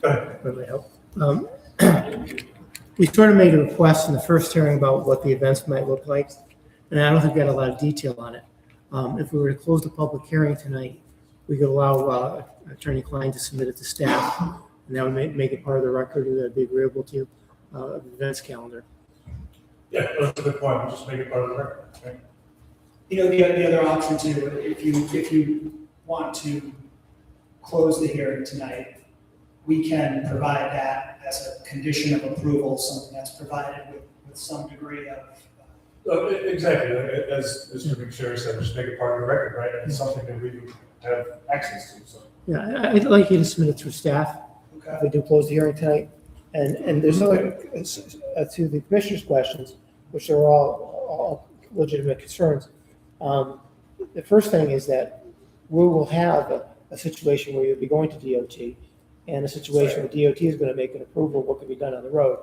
Go ahead. that may help. We sort of made a request in the first hearing about what the events might look like, and I don't think we had a lot of detail on it. If we were to close the public hearing tonight, we could allow Attorney Klein to submit it to staff, and that would make it part of the record, or that'd be agreeable to you, the events calendar. Yeah, that's a good point. We'll just make it part of the record. Okay. The other option too, if you want to close the hearing tonight, we can provide that as a condition of approval, something that's provided with some degree of. Exactly, as Mr. McSherry said, just make it part of the record, right? And it's something that we have access to, so. Yeah, I'd like you to submit it through staff if we do close the hearing tonight. And there's other, to the commissioner's questions, which are all legitimate concerns. The first thing is that we will have a situation where you'll be going to DOT, and a situation where DOT is going to make an approval of what can be done on the road.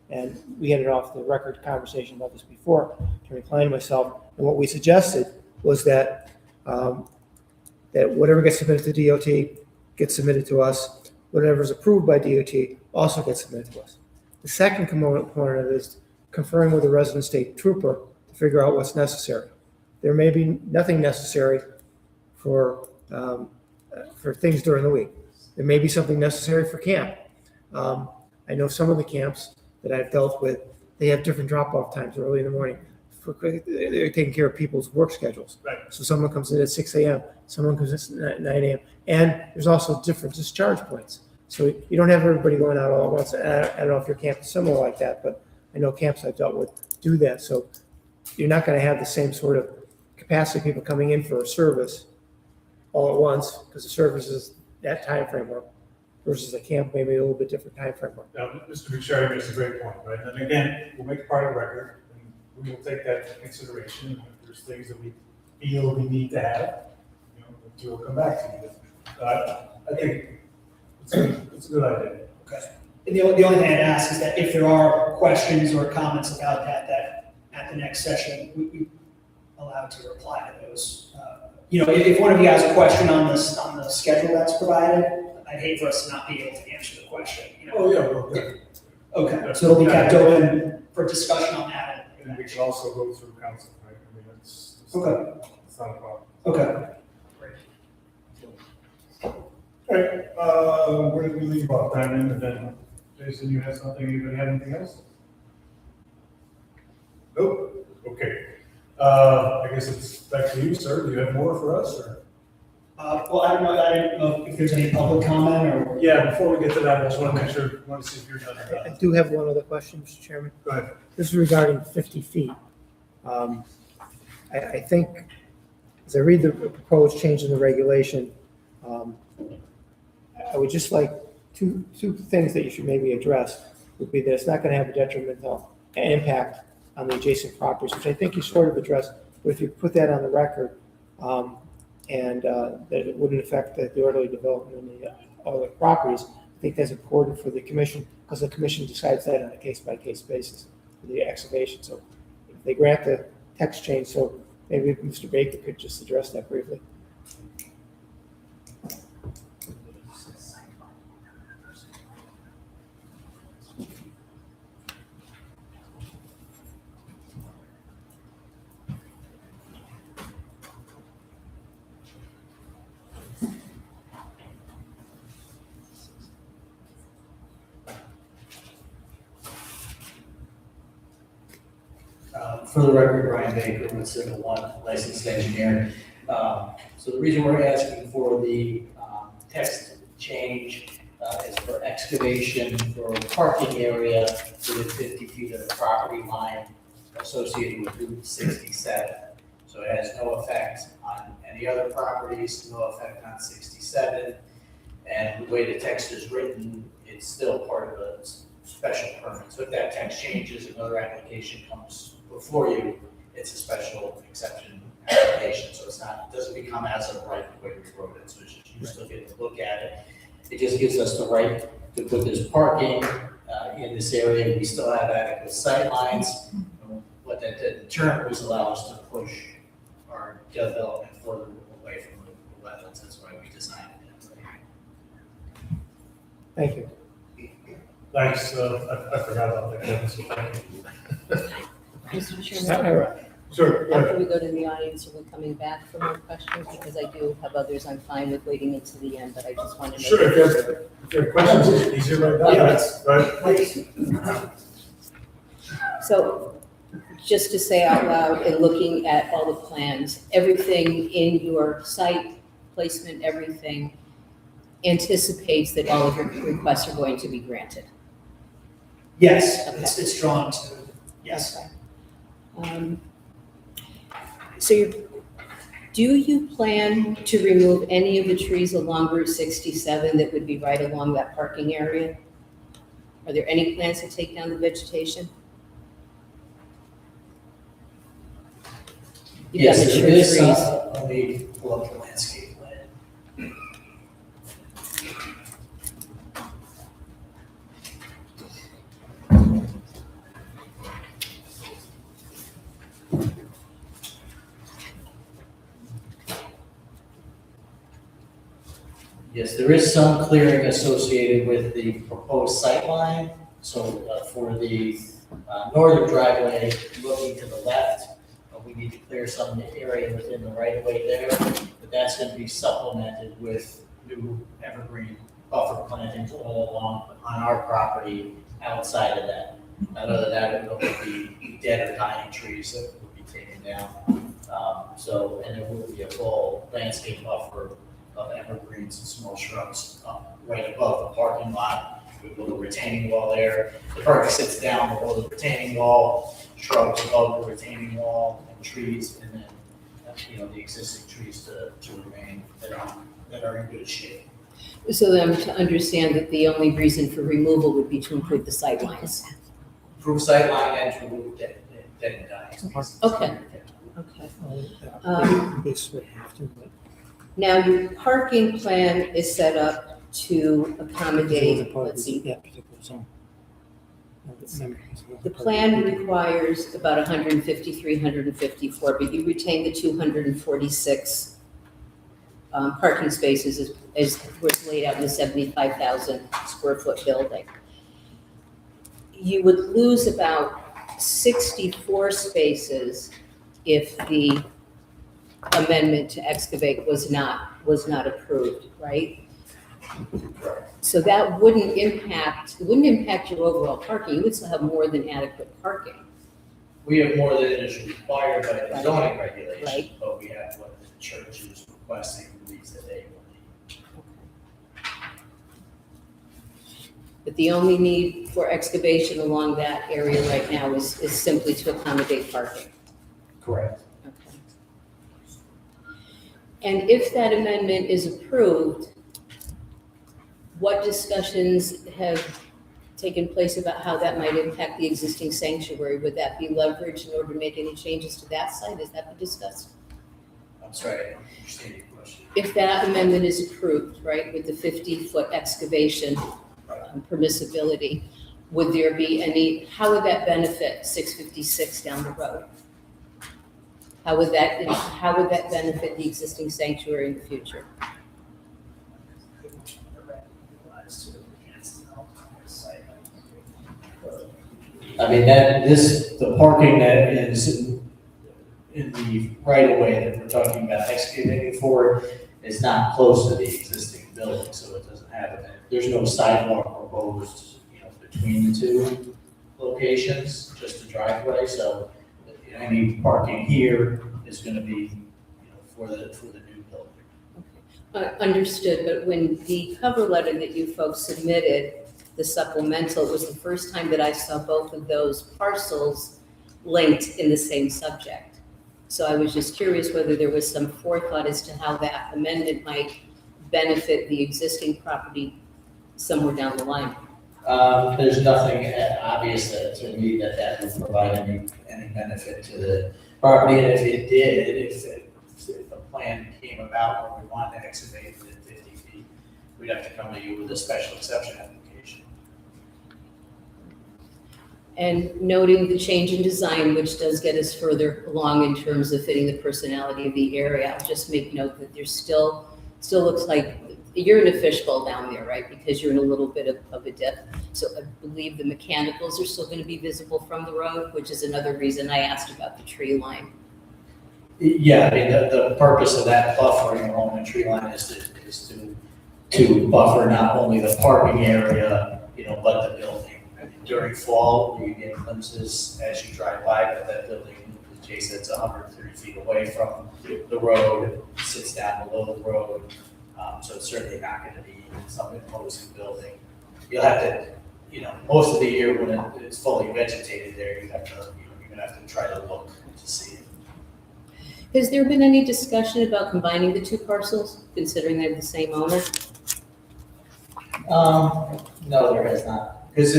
And we had an off the record conversation about this before, Attorney Klein and myself, and what we suggested was that that whatever gets submitted to DOT gets submitted to us, whatever is approved by DOT also gets submitted to us. The second component of it is conferring with the resident state trooper to figure out what's necessary. There may be nothing necessary for things during the week. There may be something necessary for camp. I know some of the camps that I've dealt with, they have different drop-off times early in the morning. They're taking care of people's work schedules. Right. So someone comes in at 6 a.m., someone comes in at 9 a.m. And there's also different discharge points. So you don't have everybody going out all at once. I don't know if your camp is similar like that, but I know camps I've dealt with do that. So you're not going to have the same sort of capacity of people coming in for a service all at once, because the service is that time framework versus a camp, maybe a little bit different time framework. Now, Mr. Bucieri makes a great point, right? And again, we'll make it part of the record, and we will take that into consideration. If there's things that we feel we need to have, we'll come back to you. I think it's a good idea. Okay. And the only thing I'd ask is that if there are questions or comments about that at the next session, we allowed to reply to those. If one of you has a question on the schedule that's provided, I'd hate for us to not be able to answer the question. Oh, yeah, well, yeah. Okay, so it'll be kept open for discussion on that. And we can also go through council, right? I mean, it's Okay. It's not a problem. Okay. All right, where did we leave off, Diamond? And then, Jason, you had something, anybody have anything else? Nope, okay. I guess it's back to you, sir. Do you have more for us, or? Well, I don't know if there's any public comment or. Yeah, before we get to that, I just want to make sure, want to see if you're done. I do have one other question, Mr. Chairman. Go ahead. This is regarding 50 feet. I think, as I read the proposed change in the regulation, I would just like two things that you should maybe address would be that it's not going to have a detrimental impact on the adjacent properties, which I think you sort of addressed, but if you put that on the record, and that it wouldn't affect the orderly development of the other properties, I think that's important for the commission, because the commission decides that on a case-by-case basis for the excavation. So if they grant the text change, so maybe Mr. Baker could just address that briefly. For the record, Brian Baker with Civil One, licensed engineer. So the reason we're asking for the text change is for excavation for parking area within 50 feet of the property line associated with Route 67. So it has no effect on any other properties, no effect on 67. And the way the text is written, it's still part of a special permit. So if that text changes, another application comes before you, it's a special exception application. So it doesn't become as of right the way we wrote it. So it's just, you still get to look at it. It just gives us the right to put this parking in this area. We still have adequate sight lines. What that did in turn was allow us to push our development further away from the wetlands. That's why we designed it. Thank you. Thanks, I forgot about that, Kevin, so thank you. Mr. Chairman, Sure, go ahead. after we go to the audience, are we coming back for more questions? Because I do have others I'm fine with waiting into the end, but I just want to know. Sure, if you have questions, it's easier right now. Yeah. That's right. So, just to say out loud, in looking at all the plans, everything in your site placement, everything anticipates that all of your requests are going to be granted. Yes, Okay. it's drawn to, yes. So do you plan to remove any of the trees along Route 67 that would be right along that parking area? Are there any plans to take down the vegetation? You've got Yes, mature there is trees. let me pull up the landscape plan. Yes, there is some clearing associated with the proposed sightline. So for the northern driveway looking to the left, we need to clear some area within the right of way there, but that's gonna be supplemented with new evergreen buffer plantings all along on our property outside of that. Other than that, it will be dead or dying trees that will be taken down. So, and there will be a full landscape buffer of evergreens and small shrubs right above the parking lot. We build a retaining wall there. The park sits down below the retaining wall, shrubs above the retaining wall, and trees, and then, the existing trees to remain that are in good shape. So then to understand that the only reason for removal would be to improve the sightlines. Improve sightline and to remove dead and dying species. Okay. Okay. Basically have to, but. Now, your parking plan is set up to accommodate, let's see, Yeah, particular zone. the plan requires about 153, 154, but you retain the 246 parking spaces as was laid out in the 75,000 square foot building. You would lose about 64 spaces if the amendment to excavate was not approved, right? So that wouldn't impact your overall parking. You would still have more than adequate parking. We have more than is required by the zoning regulations, Right. but we have what the church is requesting, believes that they will need. But the only need for excavation along that area right now is simply to accommodate parking. Correct. Okay. And if that amendment is approved, what discussions have taken place about how that might impact the existing sanctuary? Would that be leveraged in order to make any changes to that site? Has that been discussed? I'm sorry, I don't understand your question. If that amendment is approved, right, with the 50-foot excavation permissibility, would there be any, how would that benefit 656 down the road? How would that benefit the existing sanctuary in the future? I mean, the parking that is in the right of way that we're talking about excavating for is not close to the existing building, so it doesn't have, there's no sidewalk proposed, between the two locations, just a driveway, so any parking here is gonna be, for the new building. Understood, but when the cover letter that you folks submitted, the supplemental, it was the first time that I saw both of those parcels linked in the same subject. So I was just curious whether there was some forethought as to how that amendment might benefit the existing property somewhere down the line. There's nothing obvious to me that would provide any benefit to the property, and if it did, if the plan came about where we wanted to excavate within 50 feet, we'd have to come to you with a special exception application. And noting the change in design, which does get us further along in terms of fitting the personality of the area, I'll just make note that there's still looks like you're in a fishbowl down there, right? Because you're in a little bit of a dip. So I believe the mechanicals are still going to be visible from the road, which is another reason I asked about the tree line. Yeah, I mean, the purpose of that buffering along the tree line is to buffer not only the parking area, but the building. I mean, during fall, you get glimpses as you drive by, but that building, Jason, it's 130 feet away from the road, sits down below the road. So it's certainly not going to be some imposing building. You'll have to, most of the year when it's fully vegetated there, you're going to have to try to look to see it. Has there been any discussion about combining the two parcels, considering they're the same owner? No, there has not. Because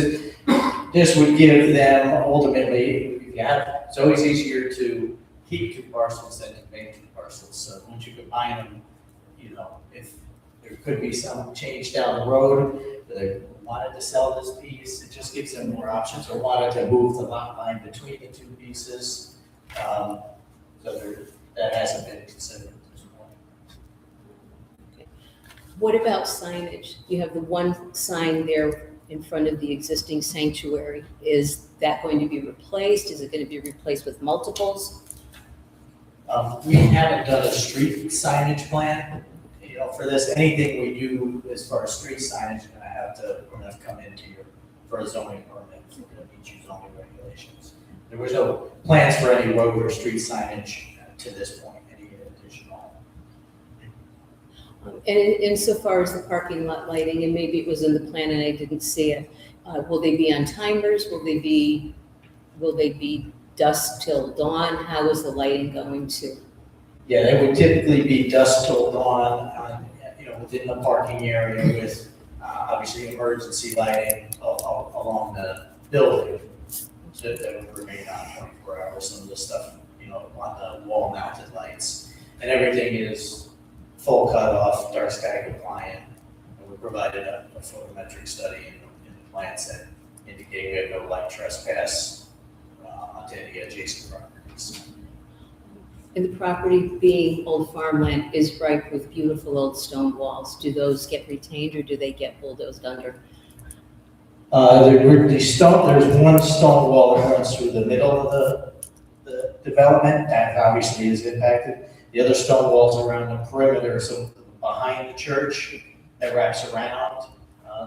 this would give them ultimately, it's always easier to keep two parcels than to make two parcels. So once you combine them, if there could be some change down the road, they wanted to sell this piece, it just gives them more options, or wanted to move the lot line between the two pieces. So that hasn't been considered at this point. Okay. What about signage? You have the one sign there in front of the existing sanctuary. Is that going to be replaced? Is it going to be replaced with multiples? We haven't done a street signage plan, you know, for this. Anything we do as far as street signage, we're gonna have to come into you for a zoning permit, we're gonna meet your zoning regulations. There was no plans for any road or street signage to this point, any additional. And insofar as the parking lot lighting, and maybe it was in the plan and I didn't see it, will they be on timers? Will they be dusk till dawn? How is the lighting going to? Yeah, they would typically be dusk till dawn, you know, within the parking area with, obviously emergency lighting along the building. So that would remain on 24 hours, some of the stuff, you know, on the wall mounted lights. And everything is full cutoff, dark sky compliant. And we provided a photometric study in the plans that indicate we have no light trespass onto any adjacent properties. And the property being old farmland is ripe with beautiful old stone walls. Do those get retained or do they get bulldozed under? There's one stone wall that runs through the middle of the development that obviously is impacted. The other stone walls around the perimeter, so behind the church that wraps around,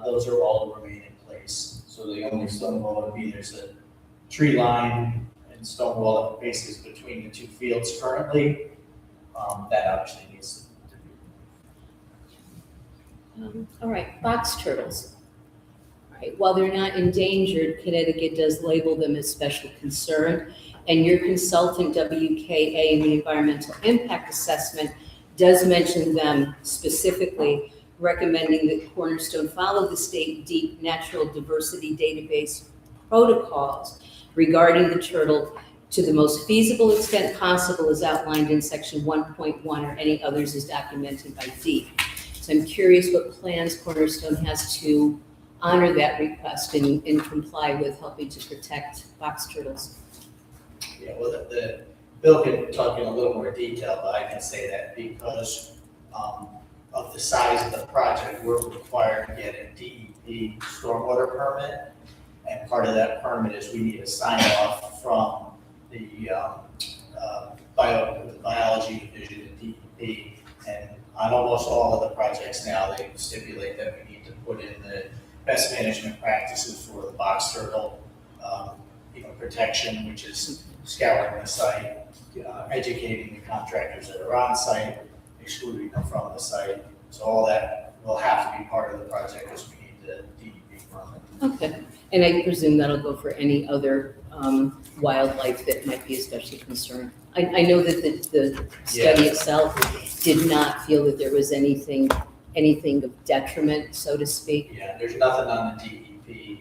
those are all to remain in place. So the only stone wall would be, there's a tree line and stone wall that faces between the two fields currently. That obviously needs to be. All right, box turtles. All right, while they're not endangered, Connecticut does label them as special concern. And your consultant, WKA, in the environmental impact assessment, does mention them specifically, recommending that Cornerstone follow the state deep natural diversity database protocols regarding the turtle to the most feasible extent possible as outlined in section 1.1 or any others as documented by DEEP. So I'm curious what plans Cornerstone has to honor that request and comply with helping to protect box turtles. Yeah, well, the Bill can talk in a little more detail, but I can say that because of the size of the project, we're required to get a DEP stormwater permit. And part of that permit is we need a sign off from the biology division at DEP. And on almost all of the projects now, they stipulate that we need to put in the best management practices for the box turtle, protection, which is scouring the site, educating the contractors that are on site, excluding them from the site. So all that will have to be part of the project because we need the DEP permit. Okay, and I presume that'll go for any other wildlife that might be especially concerned. I know that the study itself did not feel that there was anything of detriment, so to speak. Yeah, there's nothing on the DEP, the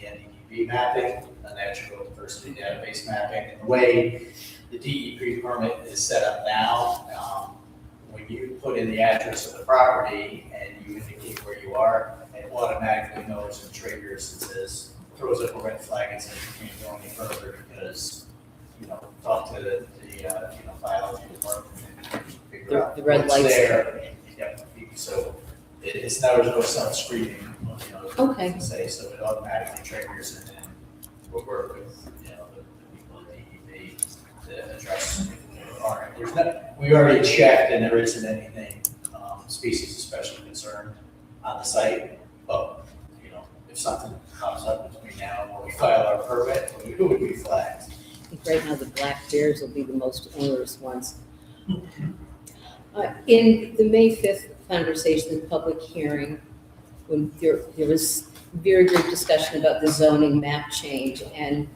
NDEP mapping, the natural diversity database mapping. And the way the DEP permit is set up now, when you put in the address of the property and you indicate where you are, it automatically knows and triggers and says, throws up a red flag and says you can't go any further because, talk to the biology department and figure out The red what's lights. there. Yep. So there's no self-screening, Okay. to say, so it automatically triggers and then we'll work with, the people at DEP to address. All right, we already checked and there isn't anything, species of special concern on the site, but, if something comes up between now and when we file our permit, it would be flagged. I think right now the black bears will be the most onerous ones. In the May 5th conversation, the public hearing, when there was very good discussion about the zoning map change, and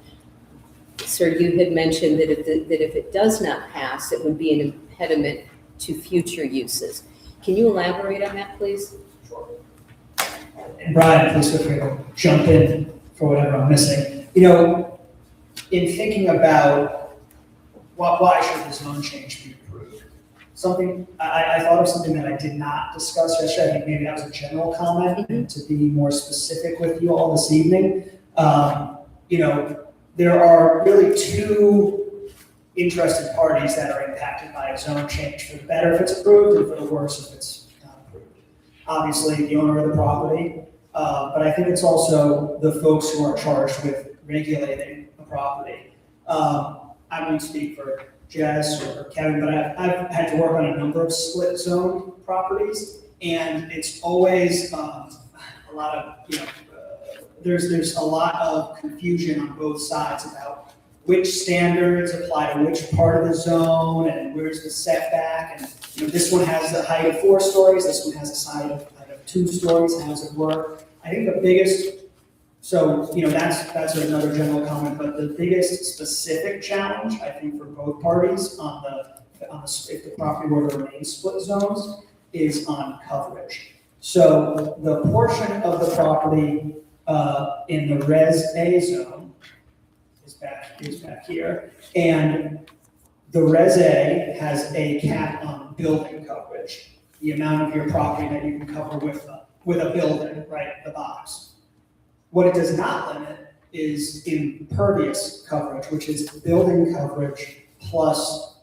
sir, you had mentioned that if it does not pass, it would be an impediment to future uses. Can you elaborate on that, please? And Brian, please feel free to jump in for whatever I'm missing. In thinking about why should the zone change be approved, I thought of something that I did not discuss yesterday. I think maybe that was a general comment, and to be more specific with you all this evening. There are really two interested parties that are impacted by a zone change, for the better if it's approved and for the worse if it's not approved. Obviously, the owner of the property, but I think it's also the folks who are charged with regulating the property. I won't speak for Jess or Kevin, but I've had to work on a number of split zone properties, and it's always a lot of, there's a lot of confusion on both sides about which standards apply to which part of the zone and where's the setback. And this one has the height of 4 stories, this one has a height of 2 stories. How does it work? I think the biggest, that's another general comment, but the biggest specific challenge, I think, for both parties on if the property were to remain split zones, is on coverage. So the portion of the property in the Res A zone is back here, and the Res A has a cap on building coverage, the amount of your property that you can cover with a building, right, the box. What it does not limit is impervious coverage, which is building coverage plus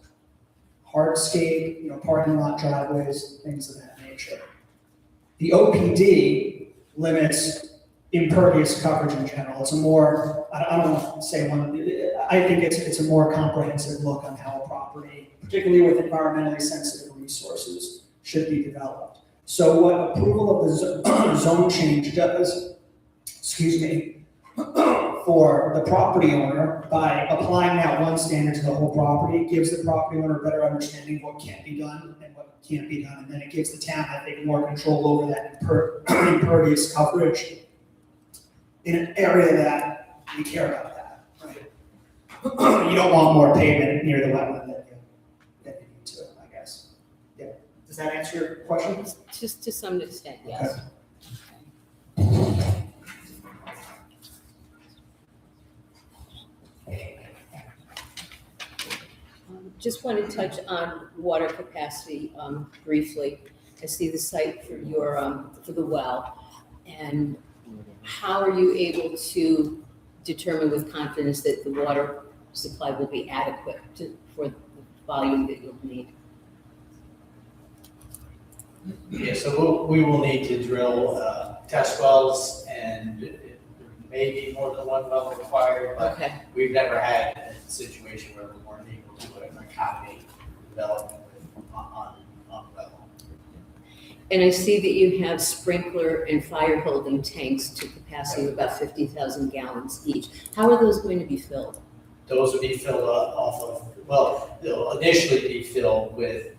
hardscape, parking lot driveways, things of that nature. The OPD limits impervious coverage in general. It's a more, I don't want to say one, I think it's a more comprehensive look on how a property, particularly with environmentally sensitive resources, should be developed. So what approval of the zone change does, for the property owner, by applying that one standard to the whole property, gives the property owner a better understanding of what can be done and what can't be done. And then it gives the town, I think, more control over that impervious coverage in an area that we care about that, right? You don't want more pavement near the wetland than you need to, I guess. Yeah. Does that answer your question? Just to some extent, yes. Just want to touch on water capacity briefly. I see the site for for the well, and how are you able to determine with confidence that the water supply will be adequate for the volume that you'll need? Yeah, so we will need to drill test wells, and there may be more than one well required, but Okay. we've never had a situation where we weren't able to accommodate development on well. And I see that you have sprinkler and fire holding tanks to capacity of about 50,000 gallons each. How are those going to be filled? Those would be filled off of, well, they'll initially be filled with,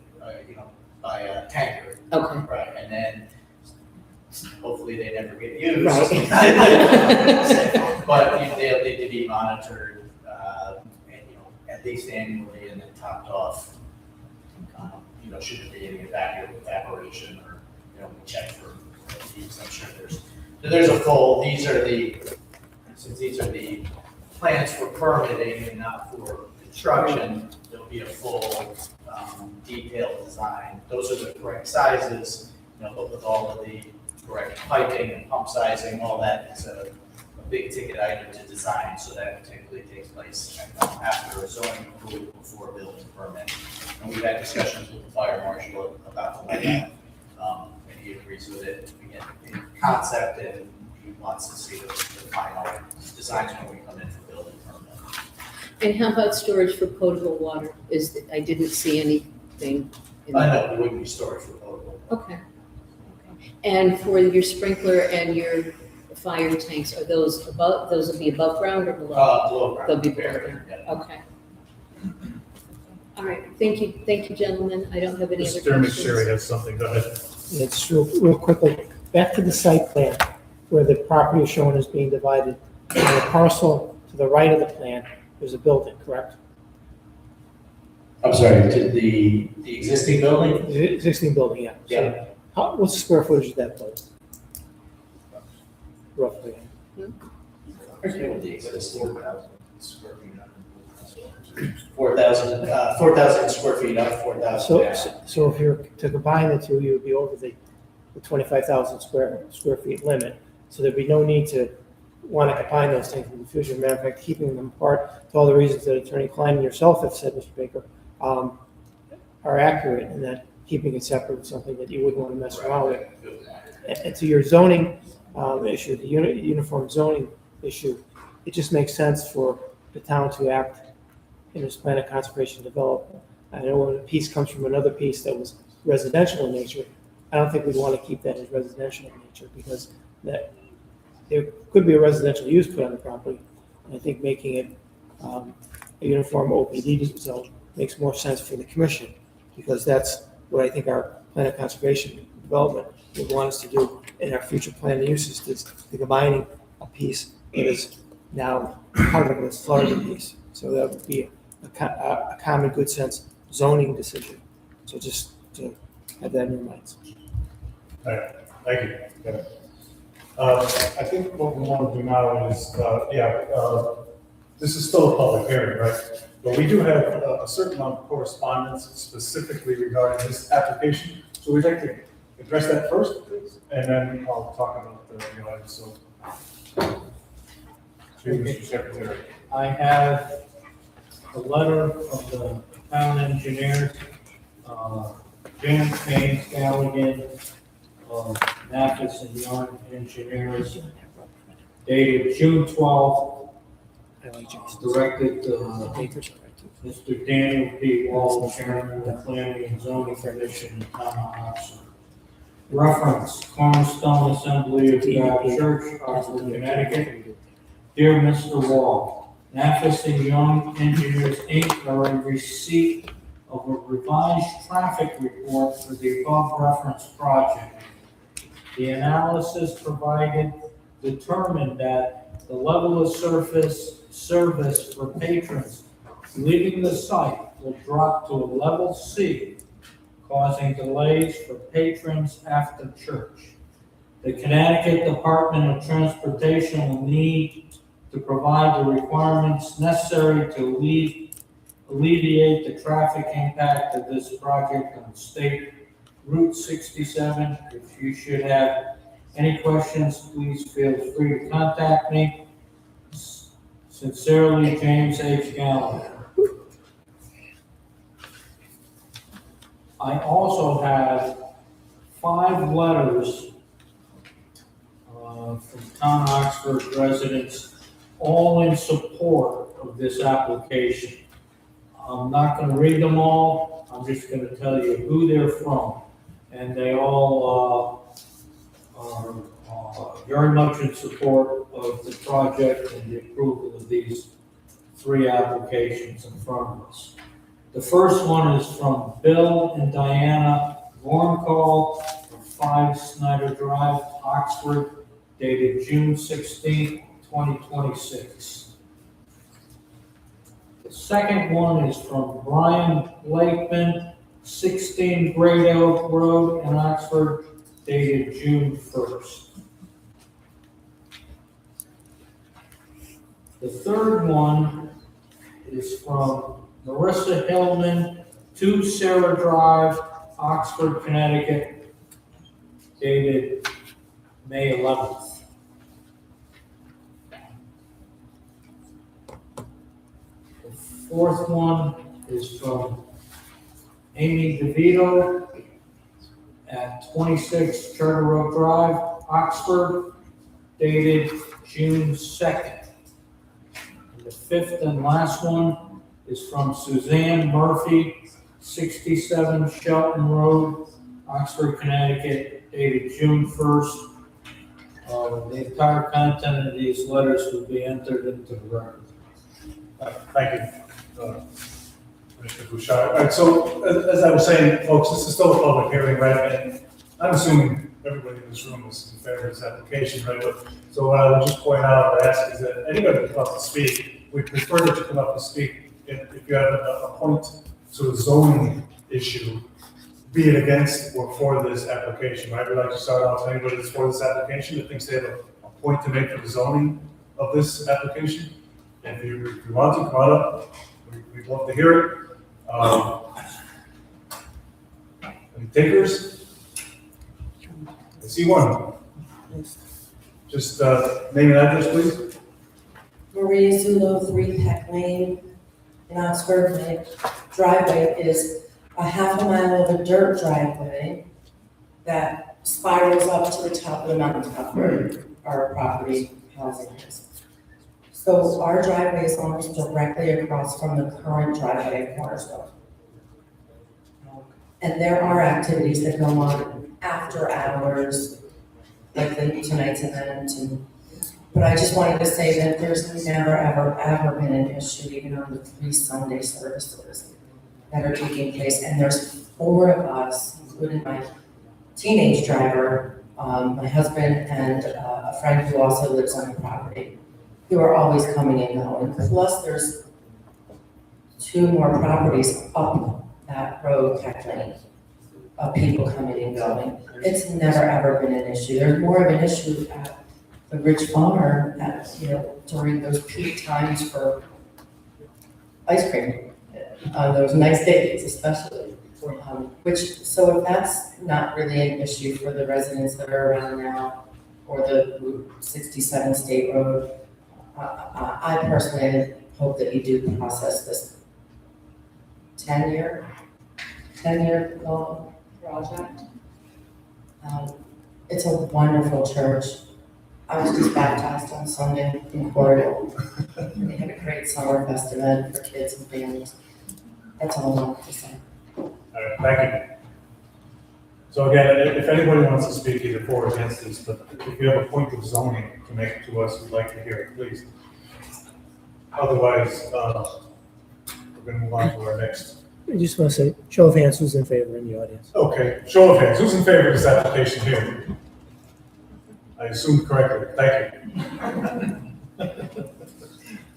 by a tanker. Okay. Right, and then hopefully they never get used. Right. But they'll need to be monitored, and, at least annually, and then topped off. Should there be any evaporation, or, we check for leaks. I'm sure there's a full, since these are the plans for permitting and not for construction, there'll be a full, detailed design. Those are the correct sizes, but with all of the correct piping and pump sizing, all that is a big ticket item to design, so that typically takes place after a zoning approval before a building permit. And we've had discussions with the fire marshal about the layout, and he agrees with it. We get the concept, and he wants to see the final designs when we come in for building permit. And how about storage for potable water? I didn't see anything. I know, there wouldn't be storage for potable. Okay. And for your sprinkler and your fire tanks, are those will be above ground or below? Below ground. They'll be below ground. Yeah. Okay. All right, thank you, gentlemen. I don't have any other Mr. questions. McSherry has something, go ahead. It's real quickly, back to the site plan, where the property is shown as being divided. In the parcel to the right of the plan, there's a building, correct? I'm sorry, to the existing building? The existing building, yeah. Yeah. So what's the square footage of that building? Roughly. The existing 4,000 square feet up, 4,000 down. So if you're to combine the two, you would be over the 25,000 square feet limit. So there'd be no need to want to combine those things in the future. Matter of fact, keeping them apart, to all the reasons that Attorney Klein and yourself have said, Mr. Baker, are accurate, and that keeping it separate is something that you wouldn't want to mess around with. And to your zoning issue, the uniform zoning issue, it just makes sense for the town to act in this plan of conservation development. I know when a piece comes from another piece that was residential in nature, I don't think we'd want to keep that as residential in nature because that there could be a residential use put on the property. And I think making it a uniform OPD zone makes more sense for the commission because that's what I think our plan of conservation development would want us to do in our future plan of uses, is the combining a piece that is now part of this larger piece. So that would be a common good sense zoning decision. So just to have that in your minds. All right, thank you. Yeah. I think what we want to do now is, this is still a public hearing, right? But we do have a certain amount of correspondence specifically regarding this application. So we'd like to address that first, please, and then I'll talk about the items. So, to you, Mr. Secretary. I have a letter of the town engineer, James Galligan, Mathis and Young Engineers, dated June 12th, directed Mr. Daniel P. Wall, Chairman of the Planning and Zoning Commission in Town of Oxford. Reference, Cornerstone Assembly of God Church, Oxford, Connecticut. Dear Mr. Wall, Mathis and Young Engineers, Inc. are in receipt of a revised traffic report for the above referenced project. The analysis provided determined that the level of service for patrons leaving the site will drop to a level C, causing delays for patrons after church. The Connecticut Department of Transportation will need to provide the requirements necessary to alleviate the traffic impact of this project on State Route 67. If you should have any questions, please feel free to contact me. Sincerely, James H. Gallagher. I also have 5 letters from Town Oxford residents, all in support of this application. I'm not going to read them all. I'm just going to tell you who they're from. And they all are very much in support of the project and the approval of these 3 applications in front of us. The first one is from Bill and Diana Vormcall from 5 Snyder Drive, Oxford, dated June 16, 2026. The second one is from Brian Blakeman, 16 Great Oak Road in Oxford, dated June 1st. The third one is from Marissa Hillman, 2 Sarah Drive, Oxford, Connecticut, dated May 11th. The fourth one is from Amy DeVito at 26 Charter Oak Drive, Oxford, dated June 2nd. And the fifth and last one is from Suzanne Murphy, 67 Shelton Road, Oxford, Connecticut, dated June 1st. The entire content of these letters will be entered into the record. Thank you, Commissioner Bouchard. All right, so as I was saying, folks, this is still a public hearing, right? And I'm assuming everybody in this room is in favor of this application, right? But, so what I would just point out or ask is that anybody can come up to speak. We prefer that you come up to speak if you have a point to a zoning issue, be it against or for this application, right? We'd like to start off with anybody that's for this application that thinks they have a point to make for the zoning of this application. If you want to, come on up. We'd love to hear it. Any takers? I see one. Just name and address, please. Maria Zulo, 3 Peck Lane in Oxford. My driveway is a half a mile of a dirt driveway that spirals up to the top of the mountain top where our property housing is. So our driveway is almost directly across from the current driveway at Cornerstone. And there are activities that go on after hours, like tonight's event, but I just wanted to say that there's never, ever been an issue, even on the 3 Sunday services that are taking place, and there's 4 of us, including my teenage driver, my husband, and a friend who also lives on the property, who are always coming and going. Plus, there's 2 more properties up that road, Kathleen, of people coming and going. It's never, ever been an issue. There's more of an issue at the Ridge Farm at, during those peak times for ice cream, on those nice days especially. So if that's not really an issue for the residents that are around now, or the Route 67 State Road, I personally hope that you do process this 10-year long project. It's a wonderful church. I was just baptized on Sunday in Corrigal. They had a great Summerfest event for kids and families. That's all I want to say. All right, thank you. So again, if anybody wants to speak either for or against this, but if you have a point of zoning to make to us, we'd like to hear it, please. Otherwise, we're going to move on to our next. I just want to say, show of hands, who's in favor in the audience? Okay, show of hands. Who's in favor of this application here? I assumed correctly. Thank you.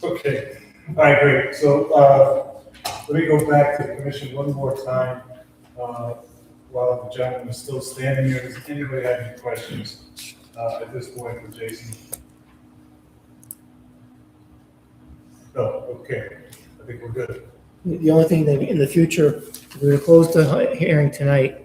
Okay. All right, great. So let me go back to the commission one more time while the gentleman is still standing here. Does anybody have any questions at this point for Jason? No. Okay. I think we're good. The only thing that in the future, we're going to close the hearing tonight.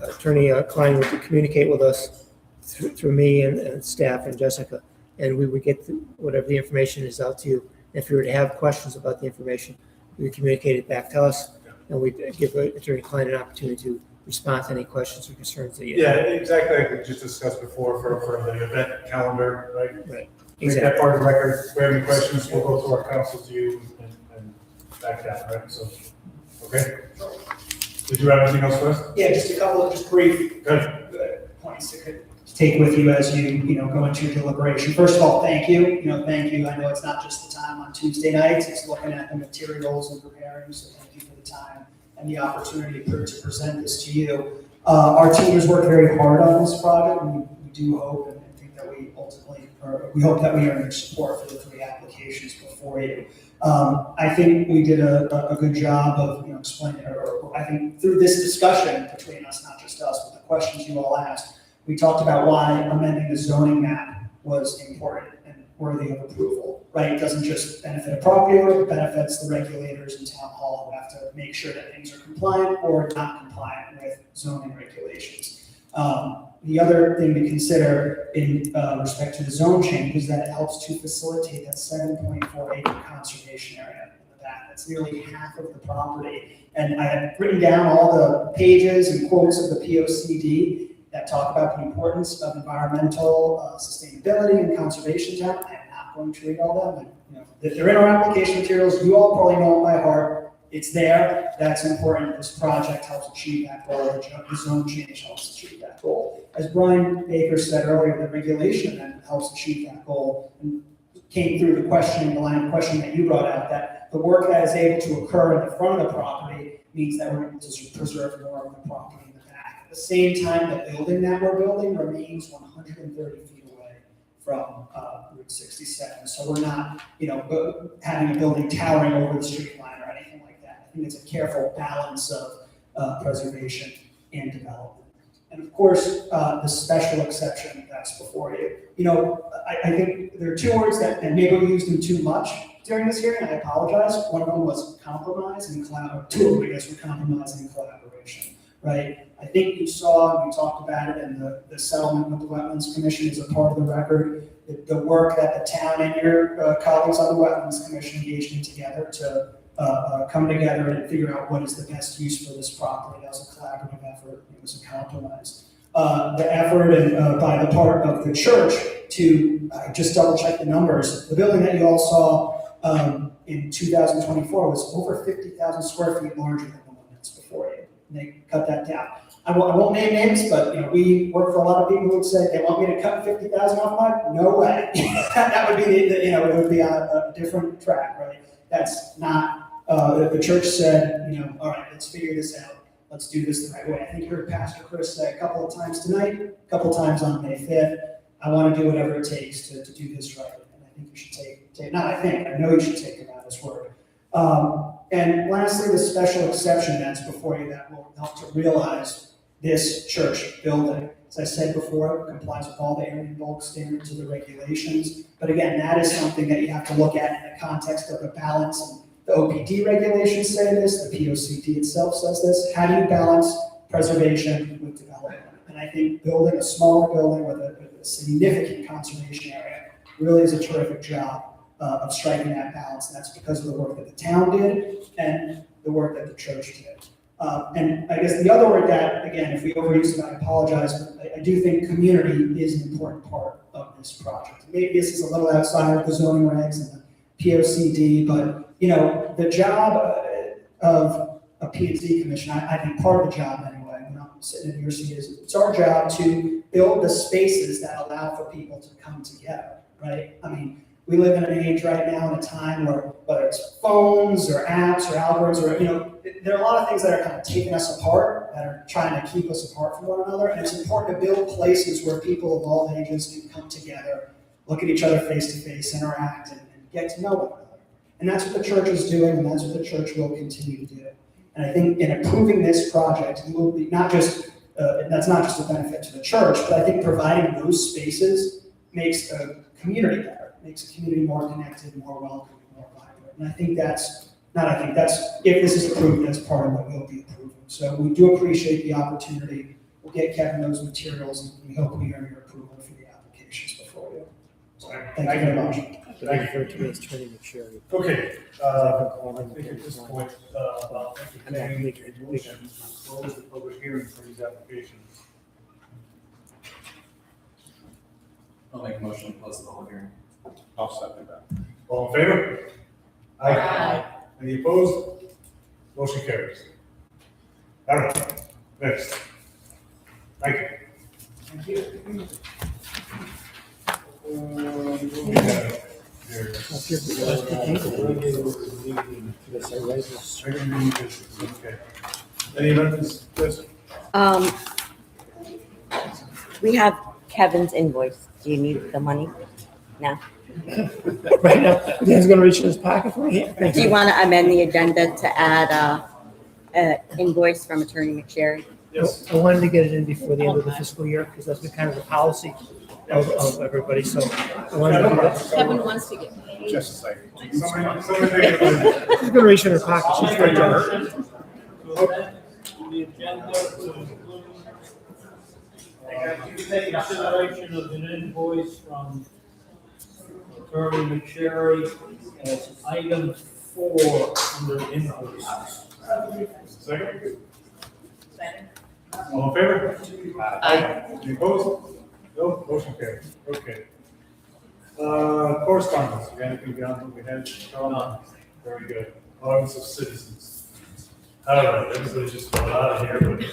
Attorney Klein would communicate with us through me and staff and Jessica, and we would get whatever the information is out to you. If you were to have questions about the information, we would communicate it back to us, and we'd give Attorney Klein an opportunity to respond to any questions or concerns that you have. Yeah, exactly. Like we just discussed before for the event calendar, right? Right. Make that part of the record. If we have any questions, we'll go to our counsel to you and back down, right? So, okay. Did you have anything else for us? Yeah, just a couple of brief points to take with you as you go into your deliberation. First of all, thank you. Thank you. I know it's not just the time on Tuesday nights, it's looking at the materials and preparing, so thank you for the time and the opportunity to present this to you. Our team has worked very hard on this project, and we do hope and think that we hope that we earn your support for the 3 applications before you. I think we did a good job of explaining, or I think through this discussion between us, not just us, but the questions you all asked, we talked about why amending the zoning map was important and worthy of approval, right? It doesn't just benefit a property owner, it benefits the regulators in town hall who have to make sure that things are compliant or not compliant with zoning regulations. The other thing to consider in respect to the zone change is that it helps to facilitate that 7.4 acre conservation area in the back. That's nearly half of the property. And I had written down all the pages and quotes of the POCD that talk about the importance of environmental sustainability and conservation town. I am not going to read all them. If they're in our application materials, you all probably know it by heart. It's there. That's important. This project helps achieve that goal. The zone change helps achieve that goal. As Brian Baker said earlier, the regulation then helps achieve that goal. And came through the line of questioning that you brought out, that the work that is able to occur in the front of the property means that we're able to preserve more of the property in the back. At the same time, the building that we're building remains 130 feet away from Route 67. So we're not, having a building towering over the street line or anything like that. I think it's a careful balance of preservation and development. And of course, the special exception that's before you. I think there are 2 words that, and maybe we used them too much during this hearing, I apologize. One of them was compromise and collaboration. 2 of them, I guess, were compromise and collaboration, right? I think you saw, we talked about it, and the settlement with the Wetlands Commission is a part of the record. The work that the town and your colleagues on the Wetlands Commission engaged in together to come together and figure out what is the best use for this property. That was a collaborative effort. It was a compromise. the effort and by the part of the church to just double check the numbers. The building that you all saw in 2024 was over 50,000 square feet larger than the one that's before you. And they cut that down. I won't name names, but we work for a lot of people who would say they want me to cut 50,000 off mine. No way. That would be it would be a different track, right? That's not. The church said, all right, let's figure this out. Let's do this the right way. I think you heard Pastor Chris say a couple of times tonight, a couple of times on May 5th, I want to do whatever it takes to do this right. And I think you should I know you should take him at his word. And lastly, the special exception that's before you that will help to realize this church building. As I said before, it complies with all the area and bulk standards of the regulations. But again, that is something that you have to look at in the context of the balance. And the OPD regulations say this, the POCD itself says this. How do you balance preservation with development? And I think building a smaller building with a significant conservation area really is a terrific job of striking that balance. And that's because of the work that the town did and the work that the church did. And I guess the other word that, again, if we overuse it, I apologize, but I do think community is an important part of this project. Maybe this is a little outside of the zoning regs and the POCD, but the job of a P&Z commission, I think part of the job anyway, when I'm sitting in your seat, is it's our job to build the spaces that allow for people to come together, right? I mean, we live in an age right now in a time where whether it's phones or apps or algorithms or, there are a lot of things that are kind of taking us apart, that are trying to keep us apart from one another. And it's important to build places where people of all ages can come together, look at each other face to face, interact, and get to know one another. And that's what the church is doing, and that's what the church will continue to do. And I think in approving this project, you will be that's not just a benefit to the church, but I think providing those spaces makes a community better, makes a community more connected, more welcoming, more vibrant. And I think if this is approved, that's part of what we'll be approving. So we do appreciate the opportunity. We'll get Kevin those materials, and we hope we earn your approval for the applications before you. So thank you very much. I refer to it as turning McSherry. Okay, I think at this point, I'll entertain a motion to close the public hearing for these applications. I'll make a motion to close the public hearing. I'll second that. All in favor? Aye. Any opposed? Motion carries. All right, next. Thank you. Thank you. We have here. Okay. Any amendments, Chris? We have Kevin's invoice. Do you need the money? No. Right now, Dan's gonna reach in his pocket for me. Do you want to amend the agenda to add an invoice from Attorney McSherry? Yes. I wanted to get it in before the end of the fiscal year, because that's been kind of the policy of everybody, so I wanted to do that. Kevin wants to get paid. Just a second. Somebody make it early. She's gonna reach in her pocket, she's very generous. The agenda to include consideration of an invoice from Attorney McSherry as item 4 under invoices. Second? All in favor? Aye. Any opposed? No, motion carries. Okay. Correspondence, you got anything beyond what we had? None. Very good. Audience of citizens. I don't know, everybody's just going out of here, but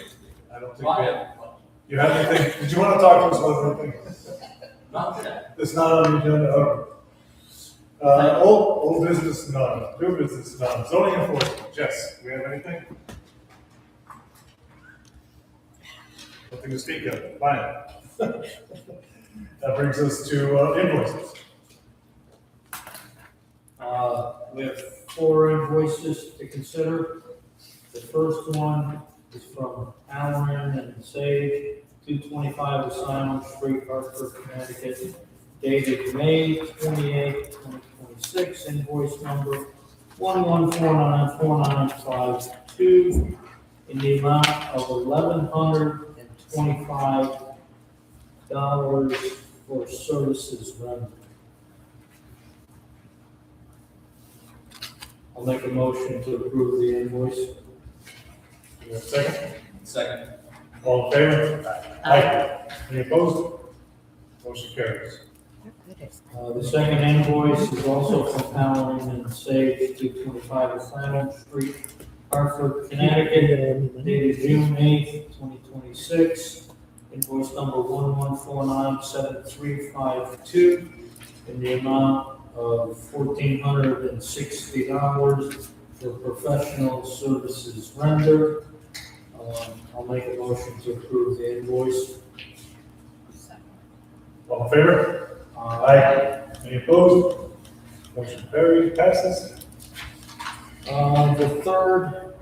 I don't think you have anything, did you want to talk to us about anything? It's not on the agenda, okay. Old business, none. New business, none. Zoning enforcement, Jess, do we have anything? Nothing to speak of, fine. That brings us to invoices. We have 4 invoices to consider. The first one is from Allen and Sage, 225 Asylum Street, Hartford, Connecticut, dated May 28, 2026, invoice number 11494952 in the amount of $1,125 for services rendered. I'll make a motion to approve the invoice. You have a second? Second. All in favor? Aye. Any opposed? Motion carries. The second invoice is also from Allen and Sage, 225 Flannel Street, Hartford, Connecticut, dated June 8th, 2026. Invoice number 11497352 in the amount of $1,460 for professional services rendered. I'll make a motion to approve the invoice. All in favor? Aye. Any opposed? Motion carries, passes. The third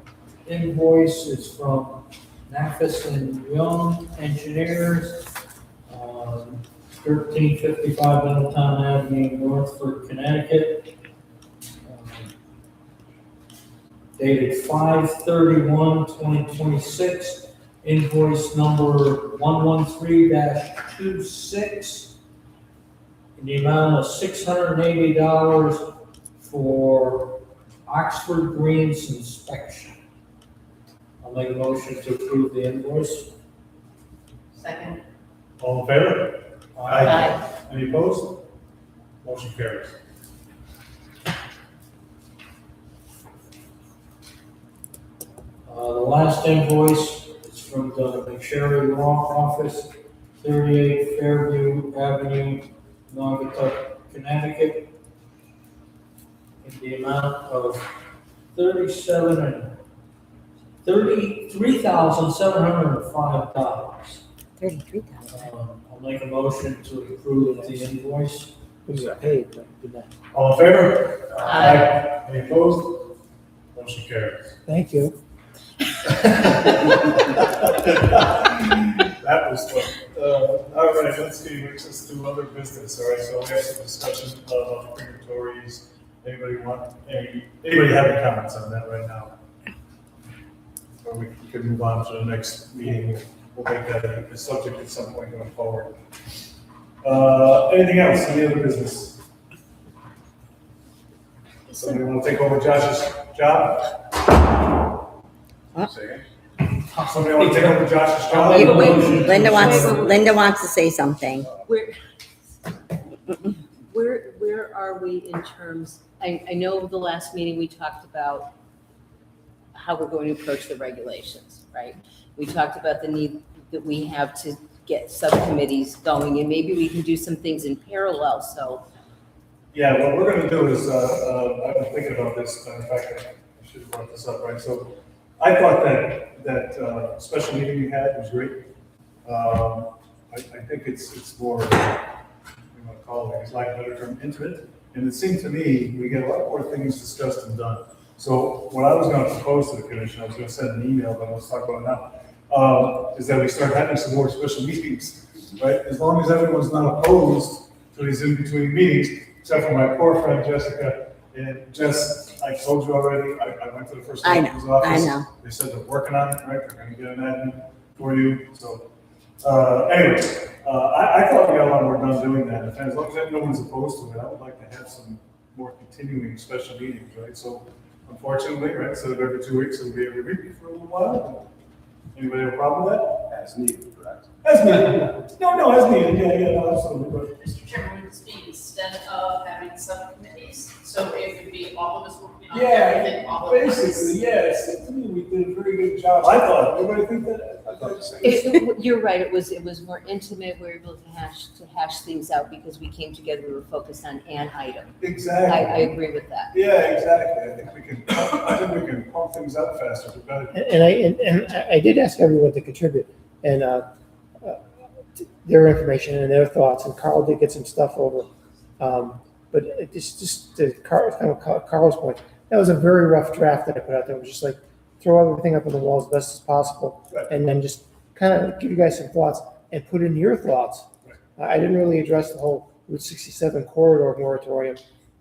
invoice is from Nafis and Young Engineers, 1355 Middletown Avenue, Northford, Connecticut. Dated 5/31/2026, invoice number 113-26, in the amount of $680 for Oxford Greens inspection. I'll make a motion to approve the invoice. Second. All in favor? Any opposed? Motion carries. The last invoice is from the McSherry Law Office, 38 Fairview Avenue, Naugatuck, Connecticut, in the amount of $33,705. 33,000. I'll make a motion to approve the invoice. We got paid, but did that. All in favor? Aye. Any opposed? Motion carries. Thank you. That was fun. All right, let's see, which is to other business, all right, so we have some discussion about crematories. Anybody have any comments on that right now? Or we can move on to the next meeting, we'll make that a subject at some point going forward. Anything else, any other business? Somebody want to take over Josh's job? Huh? Say again? Somebody want to take over Josh's job? Wait, Linda wants to say something. Where are we in terms, I know the last meeting we talked about how we're going to approach the regulations, right? We talked about the need that we have to get subcommittees going, and maybe we can do some things in parallel, so. Yeah, what we're gonna do is, I've been thinking about this, in fact, I should have brought this up, right? So I thought that special meeting we had was great. I think it's more, what do you want to call it, it's like a better term, intimate. And it seemed to me, we get a lot more things discussed and done. So what I was gonna propose to the commission, I was gonna send an email, but let's talk about it now, is that we start having some more special meetings, right? As long as everyone's not opposed to these in-between meetings, except for my poor friend Jessica. And Jess, I told you already, I went to the first selectman's office. I know. They said they're working on it, right? They're gonna get an admin for you, so. Anyway, I thought we got a lot more done doing that. And as long as no one's opposed to it, I would like to have some more continuing special meetings, right? So unfortunately, right, instead of every 2 weeks, it'll be every week for a little while. Anybody have a problem with that? As needed, correct? As needed. No, as needed, yeah, no, absolutely. But Mr. Chairman, would this be instead of having subcommittees? So it would be all of us working on yeah, everything all at once? basically, yes. To me, we did a very good job. I thought, everybody think that? I thought the same. You're right, it was more intimate, we were able to hash things out because we came together, we were focused on an item. Exactly. I agree with that. Yeah, exactly. I think we can pump things up faster. We've got to And I did ask everyone to contribute, and their information and their thoughts, and Carl did get some stuff over. But it's just to Carl's point, that was a very rough draft that I put out there. It was just like throw everything up on the wall as best as possible, and then just kind of give you guys some thoughts and put in your thoughts. I didn't really address the whole Route 67 corridor moratorium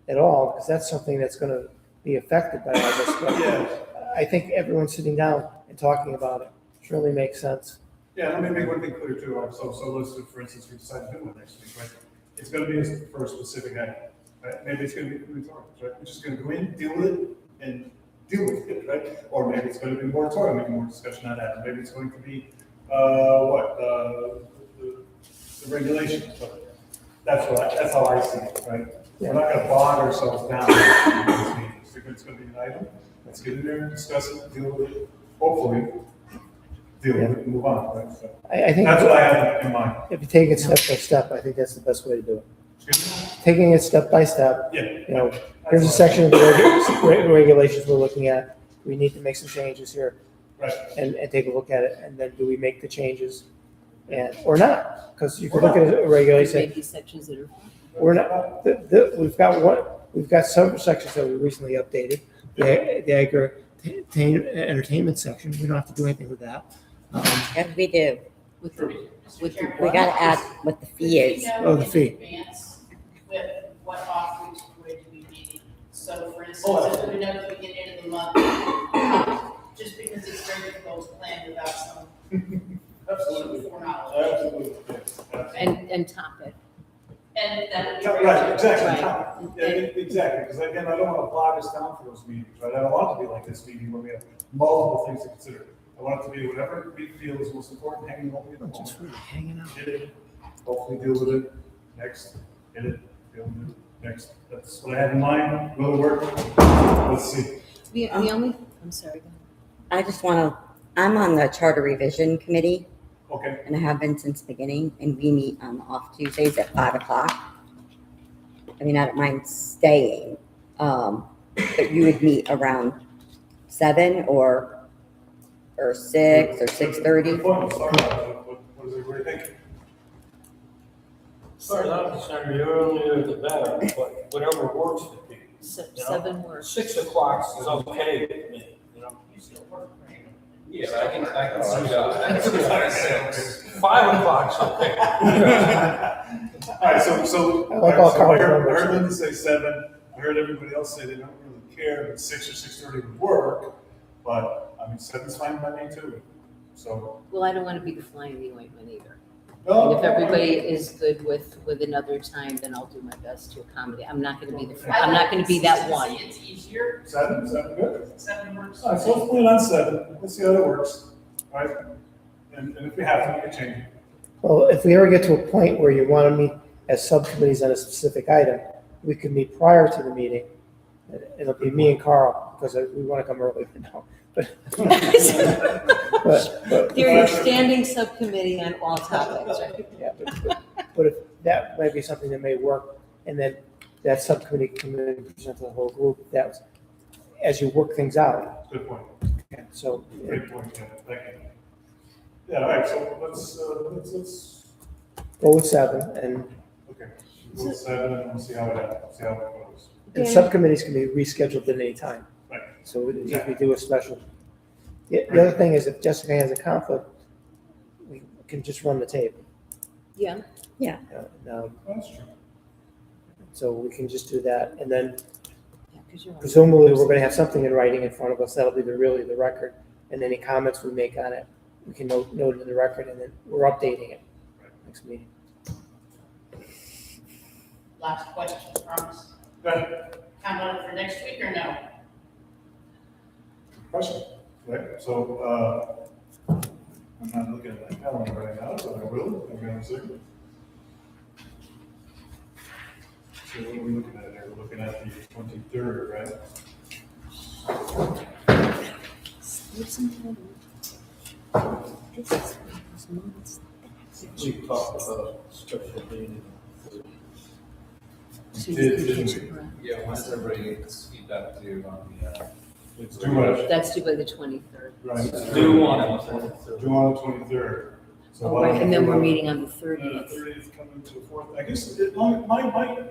at all, because that's something that's going to be affected by all this. But I think everyone sitting down and talking about it surely makes sense. Yeah, let me make one thing clear too. So let's do, for instance, we decide to do one next week, right? It's going to be for a specific item, right? Maybe it's going to be crematoriums, right? We're just going to go in, deal with it, and deal with it, right? Or maybe it's going to be moratorium, maybe more discussion on that. Maybe it's going to be the regulations, but that's how I see it, right? We're not gonna bog ourselves down in these meetings. If it's gonna be an item, let's get in there and discuss it, deal with it, hopefully, deal with it and move on, right? So I think that's what I have in mind. if you take it step by step, I think that's the best way to do it. Excuse me? Taking it step by step, Yeah. you know, here's a section of the regulations we're looking at. We need to make some changes here. Right. And take a look at it, and then do we make the changes? And, or not, because you could look at a regulation, Maybe sections that are. we're not, we've got some sections that we recently updated. The entertainment section, we don't have to do anything with that. Yes, we do. With the, with the. We gotta add what the fee is. Oh, the fee. In advance with what offerings we're going to be meeting. So for instance, if we know at the beginning of the month, just because it's very difficult to plan without some Absolutely. foreknowledge. Absolutely. Yes. Absolutely. And top it. And that would be. Right, exactly. Right. Yeah, exactly, because again, I don't want to bog us down for those meetings, right? I don't want it to be like this meeting where we have multiple things to consider. I want it to be whatever we feel is most important, hanging over the moment. Just really hanging out. Get it, hopefully deal with it, next, get it, deal with it, next. That's what I had in mind, will it work? Let's see. The only, I'm sorry, go ahead. I just wanna, I'm on the charter revision committee, Okay, and I have been since the beginning, and we meet on off Tuesdays at 5:00. I mean, I don't mind staying, but you would meet around 7 or 6 or 6:30. Good point. Start out. What does everybody think? As far as I'm concerned, the earlier the better, but whatever works for people. You know? 7 works. 6 o'clock is okay with me, you know? Yeah, but I can see that. 5 o'clock's okay. All right, so I like all I Carl's heard numbers. Linda say 7, I heard everybody else say they don't really care, but 6 or 6:30 would work, but, I mean, 7's fine by me too, so. Well, I don't want to be the fly in the ointment either. No, And if everybody is good with another time, then I'll do my best to accommodate. I'm not going to be the, I'm not going to be that one. It's easier, 7 good? 7 works. All right, so let's plan on 7, let's see how that works, all right? And if we have to, we can change it. Well, if we ever get to a point where you want to meet as subcommittees on a specific item, we could meet prior to the meeting. It'll be me and Carl, because we want to come early now. But They're your standing subcommittee on all topics, right? yeah, but if that might be something that may work, and then that subcommittee can then present to the whole group, that's, as you work things out. Good point, Okay, so, great point, yeah, thank you. Yeah, all right, so let's, go with 7, and okay, we'll 7 and we'll see how it goes. subcommittees can be rescheduled at any time. Right. So if we do a special. The other thing is, if Jessica has a conflict, we can just run the tape. Yeah. That's true. So we can just do that, and then Yeah, 'cause you're on. presumably we're gonna have something in writing in front of us, that'll be really the record, and any comments we make on it, we can note it in the record, and then we're updating it next meeting. Last question, promise. Go ahead. Count on it for next week or no? Question, right, so, I'm not looking at my calendar right now, but I will, I'm gonna see. So what are we looking at here? We're looking at the 23rd, right? We talked about special meeting. So you Did- can didn't catch we? your breath. Yeah, when does everybody feedback due on the, It's due on, That's due by the 23rd. right, it's due on the 23rd. due on the 23rd. So Oh, why right, don't and then we we're do, meeting on the 30th 30th. coming to the 4th, I guess, my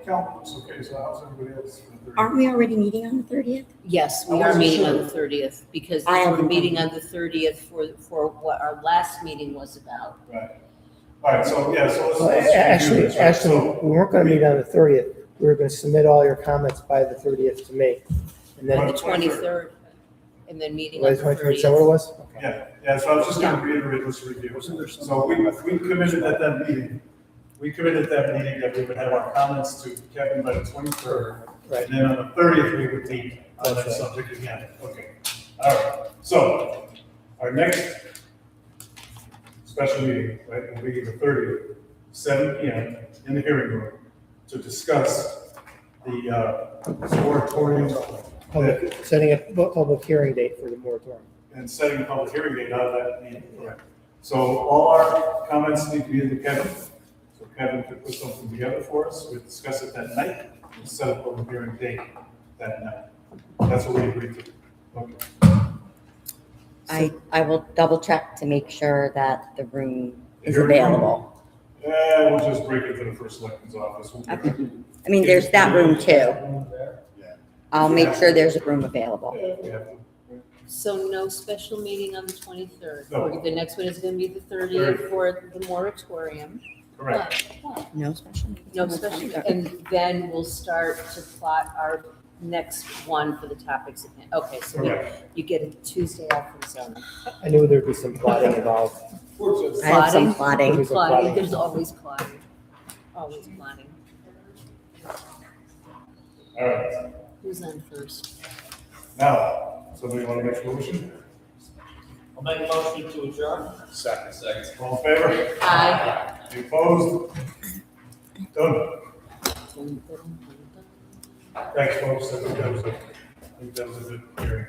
count looks okay, so how's everybody else for the 30th? Aren't we already meeting on the 30th? Yes, I we are wasn't meeting on sure. the 30th, because I we're haven't- meeting on the 30th for what our last meeting was about. Right, all right, so, yeah, so let's. Well, let's review this, right? actually, So- we weren't gonna meet on the 30th, we were gonna submit all your comments by the 30th to me, and then. The 23rd, and then meeting Wait, on the 23rd, is that what it 30th. was? Okay. Yeah, so I was just gonna reiterate this review. So we committed at that meeting, that we would have our comments to Kevin by the 23rd. Right. And then on the 30th, we would meet on that That's right. subject again. Okay, all right. So our next special meeting, right, will be the 30th, 7 PM in the hearing room to discuss the moratorium Setting a public hearing date for the moratorium. and setting a public hearing date out of that meeting. Correct. So all our comments need to be into Kevin. So Kevin could put something together for us. We'll discuss it that night and set a public hearing date that night. That's what we agreed to. Okay. I will double check to make sure that the room is Hearing room? available. Yeah, we'll just break it to the first selectman's office. Okay. I mean, there's that room too. Room there? I'll make sure there's a room available. We have to- So no special meeting on the 23rd. No. The next one is gonna be the 30th for the moratorium. Correct. No special. No special, and then we'll start to plot our next one for the topics at hand. Okay, so Correct. you get a Tuesday off from zoning. I knew there'd be some plotting involved. I have some Plotting. plotting. Plotting, there's always plotting. Always plotting. All right. Who's on first? Now, somebody want to make a motion? I'll make a motion to adjourn. Second. All in favor? Aye. Any opposed? Done. Thanks, folks. I think that was a good hearing.